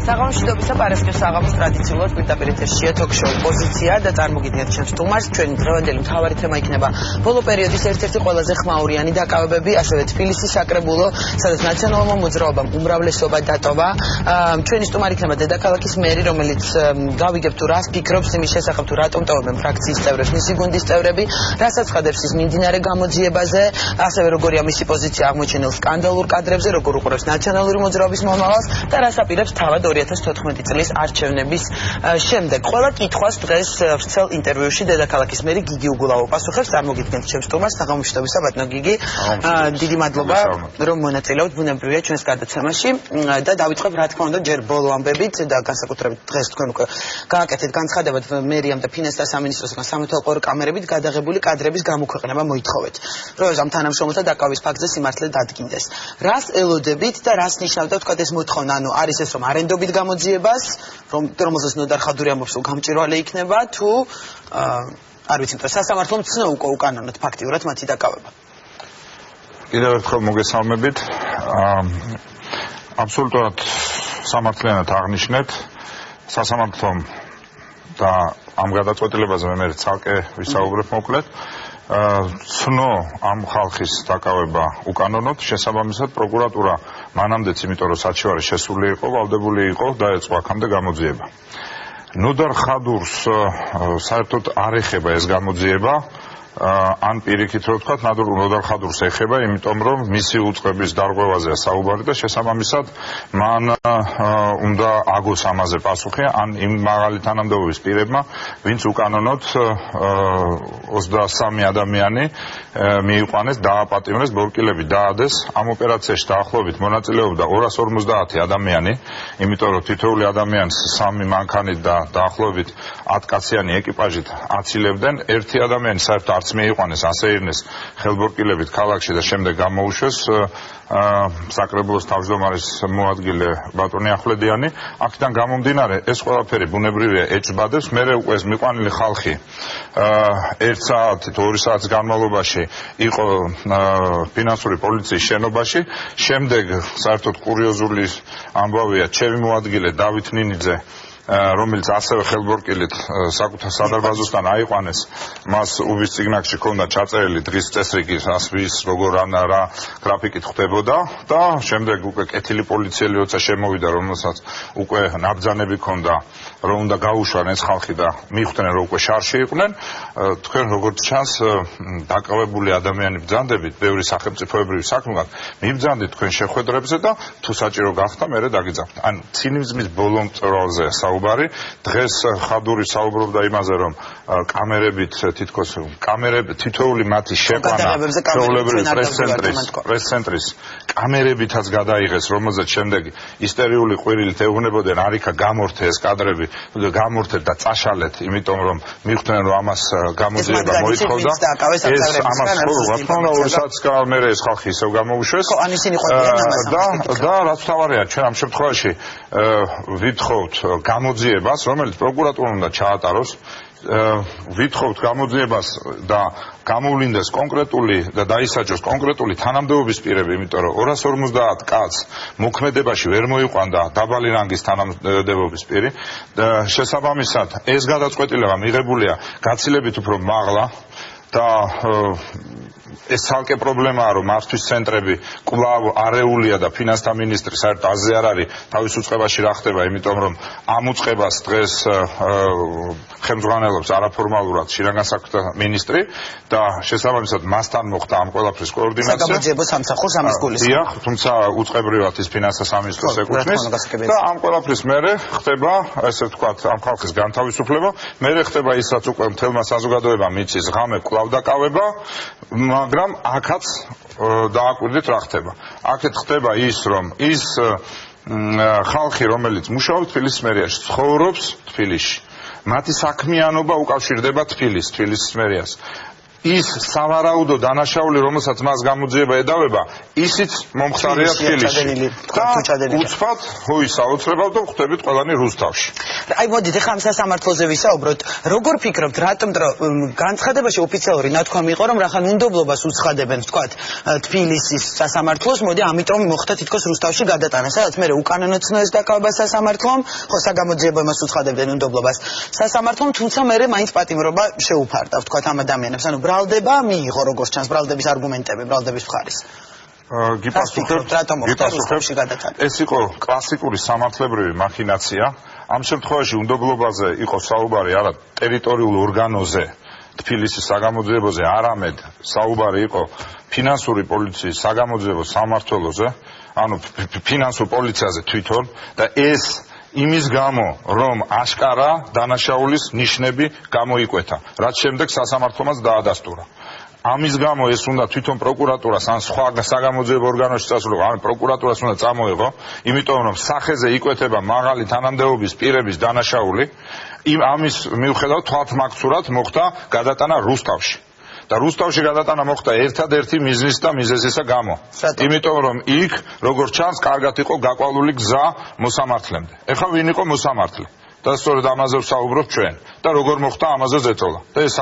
საღამოშიდობისა პარასკევს საღამოს ტრადიციულად პირდაპირ ეთერშია თოქ-შოუ პოზიცია და წარმოგიდგენთ ჩემს სტუმარს. ჩვენი დღევანდელი მთავარი თემა იქნება ბოლო პერიოდის ერთ-ერთი ყველაზე ხმაურიანი დაკავებები, ასევე თბილისის საკრებულო, სადაც ნაციონალურმა მოძრაობამ უმრავლესობა დატოვა. ჩვენი სტუმარი იქნება დედაქალაქის მერი, რომელიც გავიგებთ თუ რას ფიქრობს იმის შესახებ, თუ რატომ ტოვებენ ფრაქციის წევრებს მისი გუნდის წევრები, რაც აცხადებს ის მიმდინარე გამოძიებაზე, ასევე როგორია მისი პოზიცია აღმოჩენილ სკანდალურ კადრებზე, როგორ უყურებს ნაციონალური მოძრაობის მომავალს და რას აპირებს თავად 2014 წლის არჩევნების შემდეგ. ყველა კითხვას დღეს ვრცელ ინტერვიუში დედაქალაქის მერი გიგი უგულავო პასუხებს. წარმოგიდგენთ ჩემს სტუმარს. საღამოშიდობისა ბატონო გიგი. დიდი მადლობა რომ მონაწილეობთ ბუნებრივია ჩვენს გადაცემაში და დავიწყებ რა თქმა უნდა ჯერ ბოლო ამბებით და განსაკუთრებით დღეს თქვენ უკვე გააკეთეთ განცხადებად მერიამ და ფინანსთა სამინისტროსგან სამეთვალყო კამერებით გადაღებული კადრების გამოქვეყნება მოითხოვეთ. რომ ამ თანამშრომელთა დაკავების ფაქტზე სიმართლე დადგინდეს. რას ელოდებით და რას ნიშნავდა თქვა ეს მოთხოვნა? ანუ არის ეს რომ არენდობით გამოძიებას, რომელსაც ნოდარ ხადური ამბობს გამჭირვალე იქნება თუ არ ვიცი, სასამართლომ ცნო უკვე უკანონოდ ფაქტიურად მათი დაკავება. კიდევ ერთხელ მოგესალმებით. აბსოლუტურად სამართლიანად აღნიშნეთ სასამართლომ და ამ გადაწყვეტილებაზე მე ცალკე ვისაუბრებ მოკლედ. ცნო ამ ხალხის დაკავება უკანონოდ, შესაბამისად პროკურატურა მანამდეც, იმიტომ რომ საჩივარი შესული იყო, ვალდებული იყო დაეწყო აქამდე გამოძიება. ნოდარ ხადურს საერთოდ არ ეხება ეს გამოძიება, ან პირიქით რო ვთქვათ, ნოდარ ხადურს ეხება, იმიტომ რომ მისი უწყების დარღვევაზეა საუბარი და შესაბამისად მან უნდა აგოს ამაზე პასუხი, ან იმ მაღალი თანამდებობის პირებმა, ვინც უკანონოდ 23 ადამიანი მიიყვანეს, დააპატიმრეს, ბორკილები დაადეს. ამ ოპერაციაში დაახლოებით მონაწილეობდა 250 ადამიანი, იმიტომ რომ თითოეული ადამიანს 3 მანქანით და დაახლოებით 10 კაციანი ეკიპაჟით აცილებდნენ. ერთი ადამიანი საერთოდ არც მიიყვანეს, ასე ირნეს ხელბორკილებით ქალაქში და შემდეგ გამოუშვეს საკრებულოს თავმჯდომარის მოადგილე ბატონი ახვლედიანი. აქედან გამომდინარე ეს ყველაფერი ბუნებრივია ეჭვბადებს. მე უკვე ეს მიყვანილი ხალხი 1 საათი, 2 საათის განმავლობაში იყო ფინანსური პოლიციის შენობაში. შემდეგ საერთოდ კურიოზული ამბავია, ჩემი მოადგილე დავით ნინიძე, რომელიც ასევე ხელბორკილით საკუთარ სადარბაზოსთან აიყვანეს, მას უბის წიგნაკში ჰქონდა ჩაწერილი დღის წესრიგი, ვის როგორ რა გრაფიკით ხდებოდა და შემდეგ უკვე კეთილი პოლიციელი როცა შემოვიდა, რომელსაც უკვე ნაბძანები ჰქონდა, რომ უნდა გაუშვან ეს ხალხი და მიხვდნენ რომ უკვე შარში იყვნენ. თქვენ როგორც ჩანს დაკავებული ადამიანი ბრძანდებით, ბევრი სახელმწიფოებრივი საქმე მიბრძანდით თქვენ შეხვედრებზე და თუ საჭირო გახდა მერე დაგიძახთ. ან ცინიზმის ბოლო მწვერვალზე საუბარი. დღეს ხადური საუბრობდა იმაზე, რომ კამერებით თითქოს თითოეული მათი შეყვანა ჩვეულებრივი პრეს-ცენტრის კამერებითაც გადაიღეს, რომელზეც შემდეგ ისტერიული ყვირილით ეუბნებოდნენ, არიქა გამორთე ეს კადრები, გამორთეთ და წაშალეთ, იმიტომ რომ მიხვდნენ რომ ამას გამოძიება მოითხოვდა. ეს ამას ხო, რა თქმა უნდა, 2 საათს მერე ეს ხალხი ისევ გამოუშვეს. და რაც თავარია, ჩვენ ამ შემთხვევაში ვითხოვთ გამოძიებას, რომელიც პროკურატურა უნდა ჩაატაროს. ვითხოვთ გამოძიებას და გამოვლინდეს კონკრეტული და დაისაჯოს კონკრეტული თანამდებობის პირები, იმიტომ რომ 250 კაცს მოქმედებაში ვერ მოიყვანდა დაბალი რანგის თანამდებობის პირი. შესაბამისად, ეს გადაწყვეტილება მიღებულია გაცილებით უფრო მაღლა და ეს ცალკე პრობლემაა, რომ მართვის ცენტრები კვლავ არეულია და ფინანსთა მინისტრი საერთოდ აზე არ არის თავის უწყებაში რა ხდება, იმიტომ რომ ამ უწყებას დღეს ხელმძღვანელობს არაფორმალურად შინაგან საქმეთა მინისტრი და შესაბამისად მასთან მოხდა ამ ყველაფრის კოორდინაცია. საგამოძიებო სამსახურს ამის გულისხმობს. დიახ, თუმცა უწყებრივად ის ფინანსთა სამინისტროს ეკუთვნის და ამ ყველაფრის მერე ხდება, ესე ვთქვათ, ამ ხალხის განთავისუფლება, მერე ხდება ის, რაც უკვე მთელმა საზოგადოებამ იცის, ღამე კვლავ დაკავება, მაგრამ აქაც დააკვირდით რა ხდება. აქეთ ხდება ის, რომ ის ხალხი, რომელიც მუშაობს თბილისის მერიაში, ცხოვრობს თბილისში, მათი საქმიანობა უკავშირდება თბილისის მერიას. ის სავარაუდო დანაშაული, რომელსაც მას გამოძიება ედავება, ისიც მომხდარია თბილისში. უცბად ჰოის აუცრებავ და ხვდებით ყველანი რუსთავში. აი მოდით ახლა ამ სასამართლოზე ვისაუბროთ. როგორ ფიქრობთ, რატომ განცხადებაში ოფიციალური ნათქვამი იყო, რომ რახან უნდობლობას უცხადებენ, ვთქვათ, თბილისის სასამართლოს, მოდი ამიტომ მოხდა თითქოს რუსთავში გადატანა, სადაც მე უკანონო ცნოეს დაკავება სასამართლომ, ხო საგამოძიებო იმას უცხადებდნენ უნდობლობას სასამართლომ, თუმცა მე მაინც პატიმრობა შეუფარდა, ვთქვათ, ამ ადამიანებს. ანუ ბრალდება მიიღო როგორც ჩანს ბრალდების არგუმენტები, ბრალდების მხარის. გიპასუხებთ, ეს იყო კლასიკური სამართლებრივი მახინაცია. ამ შემთხვევაში უნდობლობაზე იყო საუბარი არა ტერიტორიულ ორგანოზე, თბილისის საგამოძიებოზე, არამედ საუბარი იყო ფინანსური პოლიციის საგამოძიებო სამმართველოზე, ანუ ფინანსურ პოლიციაზე თვითონ და ეს იმის გამო, რომ აშკარა დანაშაულის ნიშნები გამოიკვეთა, რაც შემდეგ სასამართლომაც დაადასტურა. ამის გამო ეს უნდა თვითონ პროკურატურას ან სხვა საგამოძიებო ორგანოში წასულიყო, ან პროკურატურას უნდა წამოიღო, იმიტომ რომ სახეზე იკვეთება მაღალი თანამდებობის პირების დანაშაული, ამის მიუხედავად თვალთმაქცურად მოხდა გადატანა რუსთავში. და რუსთავში გადატანა მოხდა ერთადერთი მიზნის და მიზეზისა გამო. იმიტომ რომ იქ, როგორც ჩანს, კარგად იყო გაყვავილი გზა მოსამართლემდე. ეხლა ვინ იყო მოსამართლე? და სწორედ ამაზე ვსაუბრობ ჩვენ. და როგორ მოხდა ამაზე ზეწოლა. და ეს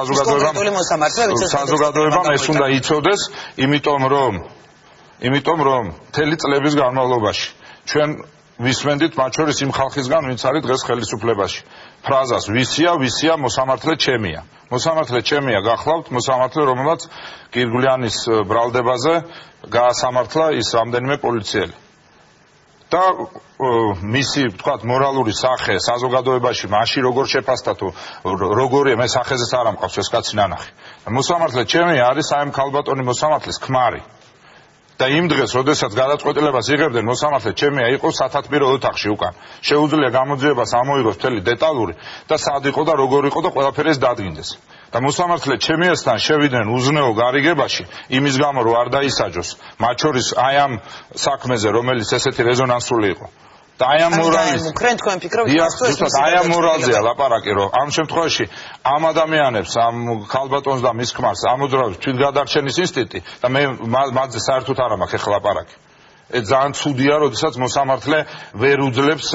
საზოგადოებამ ეს უნდა იცოდეს, იმიტომ რომ მთელი წლების განმავლობაში ჩვენ ვისმენდით მათ შორის იმ ხალხისგან, ვინც არის დღეს ხელისუფლებაში. ფრაზას ვისია მოსამართლე ჩემია. მოსამართლე ჩემია გახლავთ, მოსამართლე რომელსაც გირგვლიანის ბრალდებაზე გაასამართლა ის რამდენიმე პოლიციელი. და მისი, ვთქვათ, მორალური სახე საზოგადოებაში მაშინ როგორ შეფასდა თუ როგორია, მე სახეზეც არ ამყავს ეს კაცი ნანახი. მოსამართლე ჩემია არის საიმ ქალბატონი მოსამართლის ქმარი. და იმ დღეს, როდესაც გადაწყვეტილებას იღებდნენ, მოსამართლე ჩემია იყო სათათბირო ოთახში უკან. შეუძლია გამოძიებას ამოიღოს მთელი დეტალური და სად იყო და როგორ იყო და ყველაფერი ეს დადგინდეს. და მოსამართლე ჩემიასთან შევიდნენ უზნეო გარიგებაში, იმის გამო რომ არ დაისაჯოს, მათ შორის აი ამ საქმეზე, რომელიც ესეთი რეზონანსული იყო. და აი ამ მორალზეა ლაპარაკი, რომ ამ შემთხვევაში ამ ადამიანებს, ამ ქალბატონს და მის ქმარს ამოძრავებს თვითგადარჩენის ინსტინქტი და მე მათზე საერთოდ არ მაქვს ეხლა ლაპარაკი. ძალიან ცუდია, როდესაც მოსამართლე ვერ უძლებს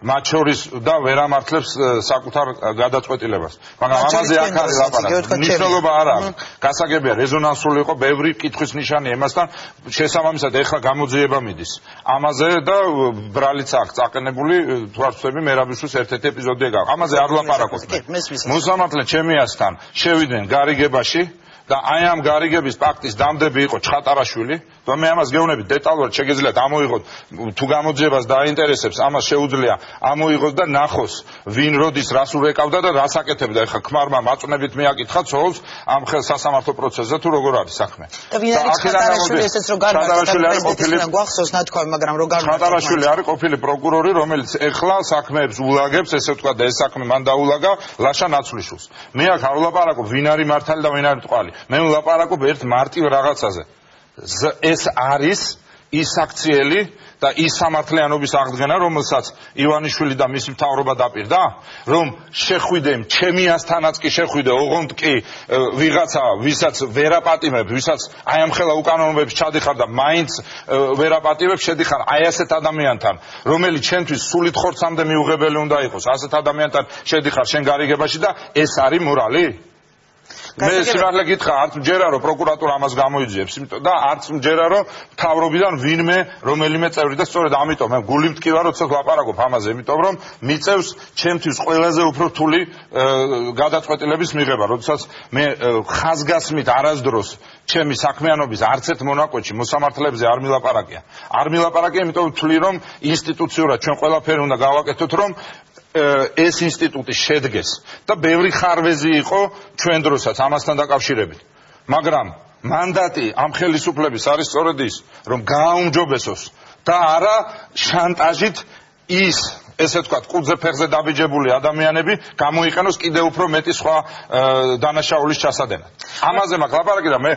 მათ შორის და ვერ ამართლებს საკუთარ გადაწყვეტილებას. მაგრამ ამაზე აქ არის ლაპარაკი. მნიშვნელობა არ აქვს. გასაგებია რეზონანსული იყო, ბევრი კითხვის ნიშანია იმასთან, შესაბამისად ეხლა გამოძიება მიდის. ამაზე და ბრალიც აქვს წაყენებული თვალწები მერაბისთვის ერთ-ერთი ეპიზოდია გაქვს. ამაზე არ ლაპარაკობ. მოსამართლე ჩემიასთან შევიდნენ გარიგებაში და აი ამ გარიგების ფაქტის დამდები იყო ჩხატარაშვილი და მე ამას გეუბნები დეტალურად შეგეძლიათ ამოიღოთ თუ გამოძიებას დაინტერესებს ამას შეუძლია ამოიღოს და ნახოს ვინ როდის რას ურეკავდა და რას აკეთებდა ეხლა ქმარმა მაწვნებით მიაკითხა ცოლს ამ სასამართლო პროცესზე თუ როგორ არის საქმე და ვინ არის ჩხატარაშვილი ესეც რო გარბა გვახსოვს ნათქვამი მაგრამ რო გარბა ჩხატარაშვილი არის ყოფილი პროკურორი რომელიც ეხლა საქმეებს ულაგებს ესე ვთქვა და ეს საქმე მან დაულაგა ლაშა ნაცვლიშვილს მე აქ არ ვლაპარაკობ ვინ არის მართალი და ვინ არის მტყვალი მე ვლაპარაკობ ერთ მარტივ რაღაცაზე ეს არის ის აქციელი და ის სამართლიანობის აღდგენა რომელსაც ივანიშვილი და მისი მთავრობა დაპირდა რომ შეხვიდე ჩემიასთანაც კი შეხვიდე ოღონდ კი ვიღაცა ვისაც ვერაპატიმებ ვისაც აი ამ ხელა უკანონოებებს ჩადიხარ და მაინც ვერაპატიმებ შედიხარ აი ასეთ ადამიანთან რომელიც ჩვენთვის სულით ხორცამდე მიუღებელი უნდა იყოს ასეთ ადამიანთან შედიხარ შენ გარიგებაში და ეს არის მორალი მე სიმართლე გითხრა არც მჯერა რომ პროკურატურა ამას გამოიძიებს და არც მჯერა რომ მთავრობიდან ვინმე რომელიმე წევრი და სწორედ ამიტომ მე გული მткиვა როცა ვლაპარაკობ ამაზე იმიტომ რომ მიწევს ჩემთვის ყველაზე უფრო რთული გადაწყვეტილების მიღება როდესაც მე ხაზგასმით არასდროს ჩემი საქმიანობის არც ერთ მონაკვეთში მოსამართლეებზე არ მილაპარაკია არ მილაპარაკია იმიტომ ვთვლი რომ ინსტიტუციურად ჩვენ ყველაფერი უნდა გავაკეთოთ რომ ეს ინსტიტუტი შედგეს და ბევრი ხარვეზი იყო ჩვენ დროსაც ამასთან დაკავშირებით მაგრამ მანდატი ამ ხელისუფლების არის სწორედ ის რომ გააუმჯობესოს და არა შანტაჟით ის ესე ვთქვათ, კუძე ფეხზე დაბიჯებული ადამიანები გამოიყენოს კიდევ უფრო მეტი სხვა დანაშაულის ჩასადენად. ამაზე მაქვს ლაპარაკი და მე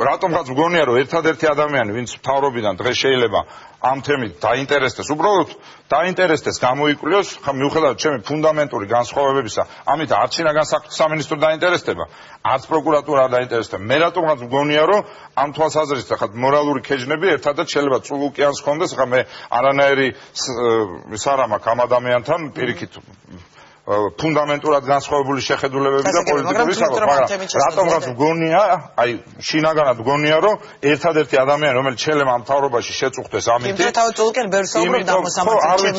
რატომღაც მგონია, რომ ერთადერთი ადამიანი, ვინც მთავრობიდან დღეს შეიძლება ამ თემით დაინტერესდეს, უბრალოდ დაინტერესდეს, გამოიკვლიოს, ხა მიუხედავად ჩემი ფუნდამენტური განსხვავებებისა, ამით არც შინაგან საქმეთა სამინისტრო დაინტერესდება, არც პროკურატურა დაინტერესდება. მე რატომღაც მგონია, რომ ამ თვალსაზრისით ხა მორალური ქეჯნები ერთადაც შეიძლება წულ ოკეანს ხონდეს, ხა მე არანაირი ის არ მაქვს ამ ადამიანთან პირიქით ფუნდამენტურად განსხვავებული შეხედულებები და პოლიტიკური საკითხი, მაგრამ რატომღაც მგონია, აი შინაგანად მგონია, რომ ერთადერთი ადამიანი, რომელიც შეიძლება ამ მთავრობაში შეწუხდეს ამით. იმიტომ თავად წულკენ ვერ საუბრობ და მოსამართლე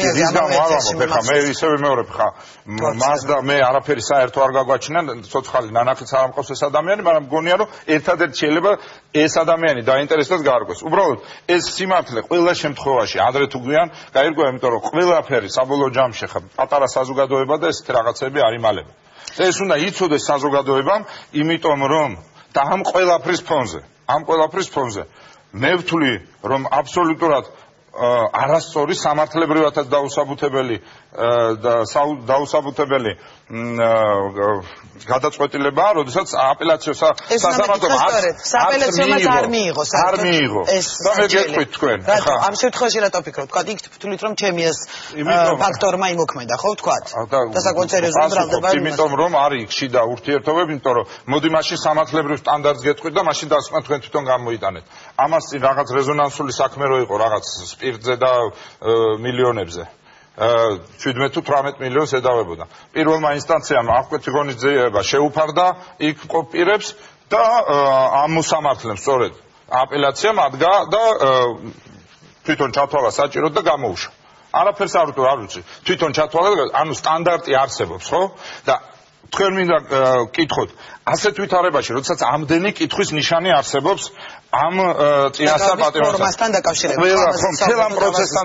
ხა მე ისევ ვიმეორებ ხა მას და მე არაფერი საერთო არ გაგვაჩინა, ცოცხალი ნანახიც არ ამყავს ეს ადამიანი, მაგრამ მგონია, რომ ერთადერთი შეიძლება ეს ადამიანი დაინტერესდეს გაარკვეს. უბრალოდ ეს სიმართლე ყველა შემთხვევაში ადრე თუ გვიან გაირკვევა, იმიტომ რომ ყველაფერი საბოლოო ჯამში ხა პატარა საზოგადოება და ესეთი რაღაცები არ იმალება. ეს უნდა იცოდეს საზოგადოებამ, იმიტომ რომ და ამ ყველაფრის ფონზე მე ვთვლი, რომ აბსოლუტურად არასწორი სამართლებრივადაც დაუსაბუთებელი გადაწყვეტილებაა, როდესაც აპელაციო სასამართლომ არ მიიღო. და მე გეტყვით თქვენ. ამ შემთხვევაში რატო ფიქრობთ? თქვა იქ თვლით რომ ჩემი ეს ფაქტორმა იმოქმედა, ხო ვთქვათ? და საკუთარ სერიოზულად ბრალდება. იმიტომ რომ არის იქ შიდა ურთიერთობები, იმიტომ რომ მოდი მაშინ სამართლებრივ სტანდარტს გეტყვით და მაშინ დასკვნა თქვენ თვითონ გამოიტანეთ. ამას წინ რაღაც რეზონანსული საქმე რო იყო, რაღაც სპირტზე და მილიონებზე. 17 თუ 18 მილიონს ედავებოდა. პირველმა ინსტანციამ აღკვეთი ღონისძიება შეუფარდა იქ პირებს და ამ მოსამართლემ სწორედ აპელაციამ ადგა და თვითონ ჩათვალა საჭიროდ და გამოუშვა. არაფერს არ ვიცი. თვითონ ჩათვალა, ანუ სტანდარტი არსებობს, ხო? და თქვენ მინდა კითხოთ, ასეთ ვითარებაში, როდესაც ამდენი კითხვის ნიშანი არსებობს ამ წინასწარ პატრიოტებთან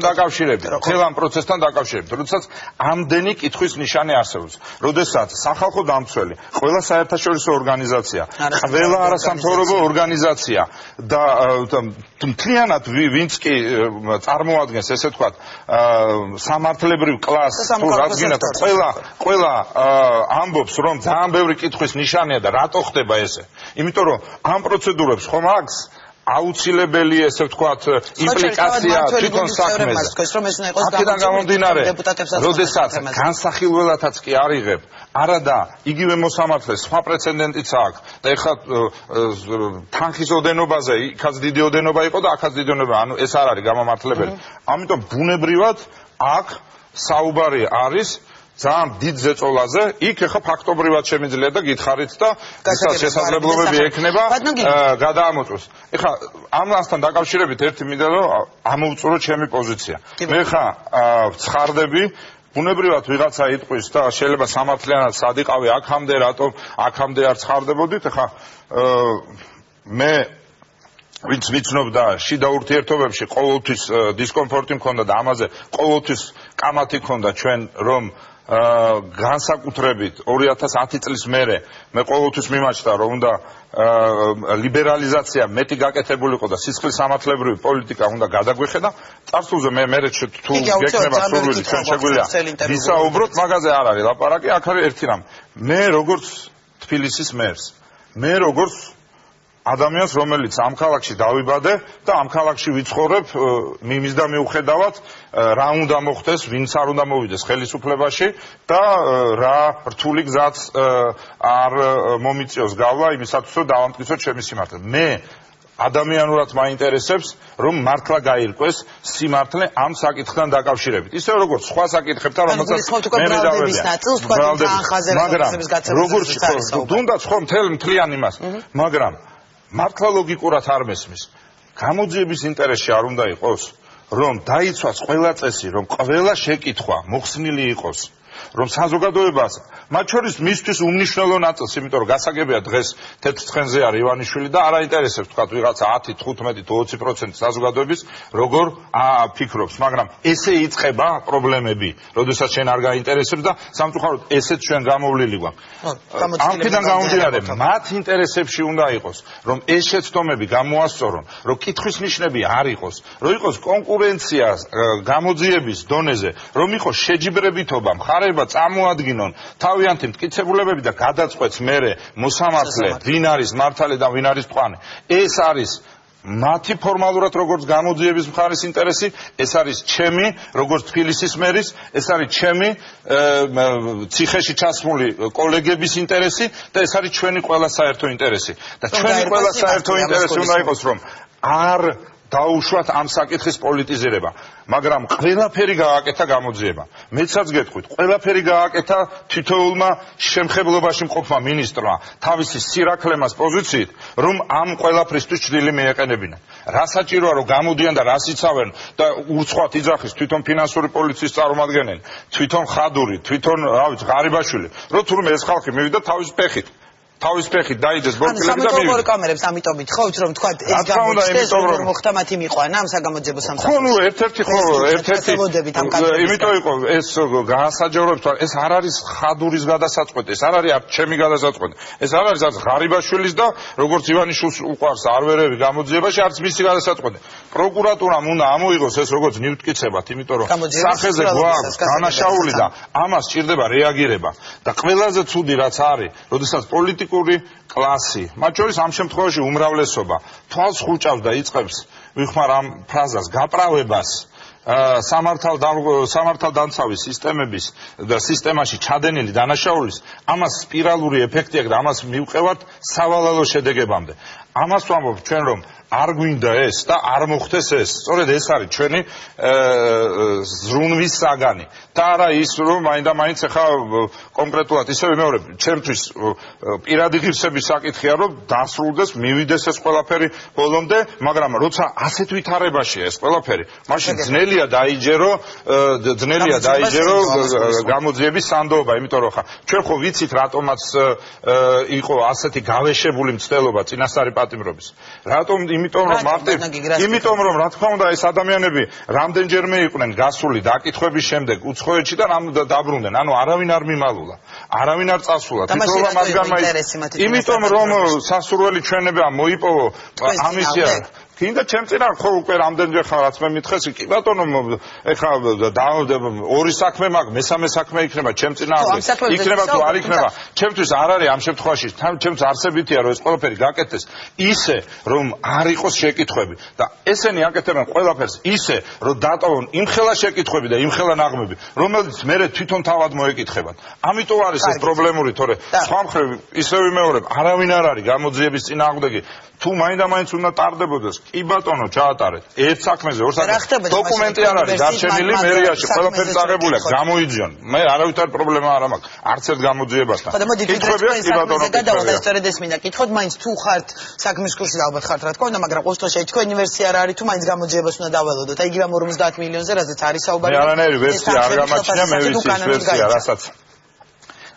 დაკავშირებით. მთელ ამ პროცესთან დაკავშირებით, როდესაც ამდენი კითხვის ნიშანი არსებობს. როდესაც სახალხო დამცველი, ყველა საერთაშორისო ორგანიზაცია, ყველა არასამთავრობო ორგანიზაცია და მთლიანად ვინც კი წარმოადგენს, ესე ვთქვათ, სამართლებრივ კლასს, თუ რადგანაც ყველა ამბობს, რომ ძალიან ბევრი კითხვის ნიშანია და რატო ხდება ესე? იმიტომ რომ ამ პროცედურებს ხომ აქვს აუცილებელი ესე ვთქვათ იმპლიკაცია თვითონ საქმეზე. აქედან გამომდინარე, როდესაც განსახილველადაც კი არ იღებ, არადა იგივე მოსამართლეს სხვა პრეცედენტიც აქვს და ეხლა თანხის ოდენობაზე იქაც დიდი ოდენობა იყო და აქაც დიდი ოდენობა, ანუ ეს არ არის გამომართლებელი. ამიტომ ბუნებრივად აქ საუბარი არის ძალიან დიდ ზეწოლაზე, იქ ახლა ფაქტობრივად შემიძლია და გითხარით და ისაც შესაძლებლობები ექნება გადაამოწოს. ეხლა ამასთან დაკავშირებით ერთი მინდა რომ ამოვწურო ჩემი პოზიცია. მე ხა ვცხარდები ბუნებრივად ვიღაცა იტყვის და შეიძლება სამართლიანად სადიყავი აქამდე რატომ აქამდე არ ცხარდებოდით, ახლა მე ვინც ვიცნობდა შიდა ურთიერთობებში ყოველთვის დისკომფორტი მქონდა და ამაზე ყოველთვის კამათი მქონდა ჩვენ რომ განსაკუთრებით 2010 წლის მერე მე ყოველთვის მიმაჩნდა რომ უნდა ლიბერალიზაცია მეტი გაკეთებულიყო და სისხლის სამართლებრივი პოლიტიკა უნდა გადაგვეხედა. წარსულზე მე თუ გეკნება სურვილი ჩვენ შეგვიძლია ვისაუბროთ, მაგაზე არ არის ლაპარაკი, აქ არის ერთი რამ. მე როგორც თბილისის მერს, მე როგორც ადამიანს, რომელიც ამ ქალაქში დავიბადე და ამ ქალაქში ვიცხოვრებ, მიმის და მიუხედავად რა უნდა მოხდეს, ვინც არ უნდა მოვიდეს ხელისუფლებაში და რა რთული გზაც არ მომიწიოს გავლა იმისათვის, რომ დავამტკიცოთ ჩემი სიმართლე. მე ადამიანურად მაინტერესებს, რომ მართლა გაირკვეს სიმართლე ამ საკითხთან დაკავშირებით. ისე როგორც სხვა საკითხებთან, რომელსაც მე მედავებია. როგორც თუნდაც ხო მთლიან იმას, მაგრამ მართლა ლოგიკურად არ მესმის. გამოძიების ინტერესში არ უნდა იყოს, რომ დაიცვას ყველა წესი, რომ ყველა შეკითხვა მოხსნილი იყოს, რომ საზოგადოებას მათ შორის მისთვის უმნიშვნელო ნაწილს, იმიტომ რომ გასაგებია დღეს თეთრ ცხენზე არის ივანიშვილი და არ აინტერესებს თქვა ვიღაცა 10, 15 თუ 20% საზოგადოების როგორ ფიქრობს, მაგრამ ესე იწყება პრობლემები, როდესაც შენ არ გაინტერესებს და სამწუხაროდ ესეც ჩვენ გამოვლილი გვაქვს. ამქიდან გამომდინარე, მათ ინტერესებში უნდა იყოს, რომ ეს შეცდომები გამოასწორონ, რომ კითხვის ნიშნები არ იყოს, რომ იყოს კონკურენცია გამოძიების დონეზე, რომ იყოს შეჯიბრებითობა, მხარეება წამოადგინონ თავიანთი მტკიცებულებები და გადაწყვეტს მერე მოსამართლე, ვინ არის მართალი და ვინ არის მწვანე. ეს არის მათი ფორმალურად როგორც გამოძიების მხარის ინტერესი, ეს არის ჩემი როგორც თბილისის მერის, ეს არის ჩემი ციხეში ჩასმული კოლეგების ინტერესი და ეს არის ჩვენი ყველა საერთო ინტერესი. და ჩვენი ყველა საერთო ინტერესი უნდა იყოს, რომ არ დაუშვათ ამ საკითხის პოლიტიზირება, მაგრამ ყველაფერი გააკეთა გამოძიება. მეცაც გეტყვით, ყველაფერი გააკეთა თითოეულმა შემხებლობაში მყოფმა მინისტრმა თავისი სირაქლემას პოზიციით, რომ ამ ყველაფრისთვის ჭრილი მიეყენებინათ. რა საჭიროა რომ გამოდიან და რას იცავენ და ურცხვად იძახის თვითონ ფინანსური პოლიციის წარმომადგენელი, თვითონ ხადური, თვითონ ღარიბაშვილი, რომ თურმე ეს ხალხი მივიდა თავის ფეხით დაიდეს ბორკილები და მივიდა. სამეთოვრო კამერებს ამიტომ ითხოვთ რომ თქვა ეს გამოჩნდეს რომ მოხდა მათი მიყვანა ამ საგამოძიებო სამსახურში. ხო, ნუ ერთ-ერთი იმიტომ იყო ეს გაასაჯაროებს, ეს არ არის ხადურის გადასაწყვეტი, ეს არ არის ჩემი გადასაწყვეტი. ეს არ არის არც ღარიბაშვილის და როგორც ივანიშვილს უყვარს არვერები გამოძიებაში, არც მისი გადასაწყვეტი. პროკურატურამ უნდა ამოიღოს ეს როგორც ნივთკიცებად, იმიტომ რომ სახეზე გვაქვს დანაშაული და ამას სჭირდება რეაგირება. და ყველაზე ცუდი რაც არის, როდესაც პოლიტიკური კლასი, მათ შორის ამ შემთხვევაში უმრავლესობა, თვალს ხუჭავს და იწყებს ვიხმარ ამ ფრაზას გაправებას სამართალდამცავი სისტემების და სისტემაში ჩადენილი დანაშაულის, ამას სპირალური ეფექტი აქვს და ამას მივყევართ სავალალო შედეგებამდე. ამას ვამბობ ჩვენ რომ არ გვინდა ეს და არ მოხდეს ეს. სწორედ ეს არის ჩვენი ზრუნვის საგანი. და არა ის რომ მაინდა-მაინც ახლა კონკრეტულად ისევე მეორე ჩემთვის პირადი ღირსების საკითხია რომ დასრულდეს, მივიდეს ეს ყველაფერი ბოლომდე, მაგრამ როცა ასეთ ვითარებაშია ეს ყველაფერი, მაშინ ძნელია დაიჯერო გამოძიების სანდოობა, იმიტომ რომ ხა ჩვენ ხო ვიცით რატომაც იყო ასეთი გავეშებული მცდელობა წინასწარი პატიმრობის. რატომ? იმიტომ რომ რა თქმა უნდა ეს ადამიანები რამდენჯერმე იყვნენ გასული დაკითხვების შემდეგ უცხოეთში და დაბრუნდნენ. ანუ არავინ არ მიმალულა, არავინ არ წასულა. თითოეულმა მათგანმა იმიტომ რომ სასურველი ჩვენება მოიპოვო ამისია. კიდე ჩემ წინა ხო უკვე რამდენჯერ ხარ რაც მე მითხეს, კი ბატონო, ეხლა ორი საქმე მაქვს, მესამე საქმე იქნება ჩემ წინა იქნება თუ არ იქნება. ჩემთვის არ არის ამ შემთხვევაში, ჩემს არსებითია რომ ეს ყველაფერი გაკეთდეს ისე რომ არ იყოს შეკითხვები და ესენი აკეთებენ ყველაფერს ისე რომ დატოვონ იმხელა შეკითხვები და იმხელა ნაღმები, რომელიც მერე თვითონ თავად მოეკითხებათ. ამიტომ არის ეს პრობლემური, თორე სხვა მხრივ ისე ვიმეორებ, არავინ არ არის გამოძიების წინააღმდეგი. თუ მაინდა-მაინც უნდა ტარდებოდეს, კი ბატონო, ჩაატარეთ. ერთ საქმეზე, ორ საქმეზე. დოკუმენტი არ არის დარჩენილი მერიაში, ყველაფერი წაღებული აქვს, გამოიძიონ. მე არავითარ პრობლემა არ მაქვს, არც ერთ გამოძიებასთან. ხო და მოდი ვიდრე საქმეზე გადავალ და სწორედ ეს მინდა კითხოთ, მაინც თუ ხართ საქმის კურსი და ალბათ ხართ რა თქმა უნდა, მაგრამ ყოველ შემთხვევაში თქვენი ვერსია რა არის თუ მაინც გამოძიებას უნდა დაველოდოთ. აი იგივე 50 მილიონზე, რაზეც არის საუბარი. მე არანაირი ვერსია არ გამაჩნია, მე ვიცი ის ვერსია,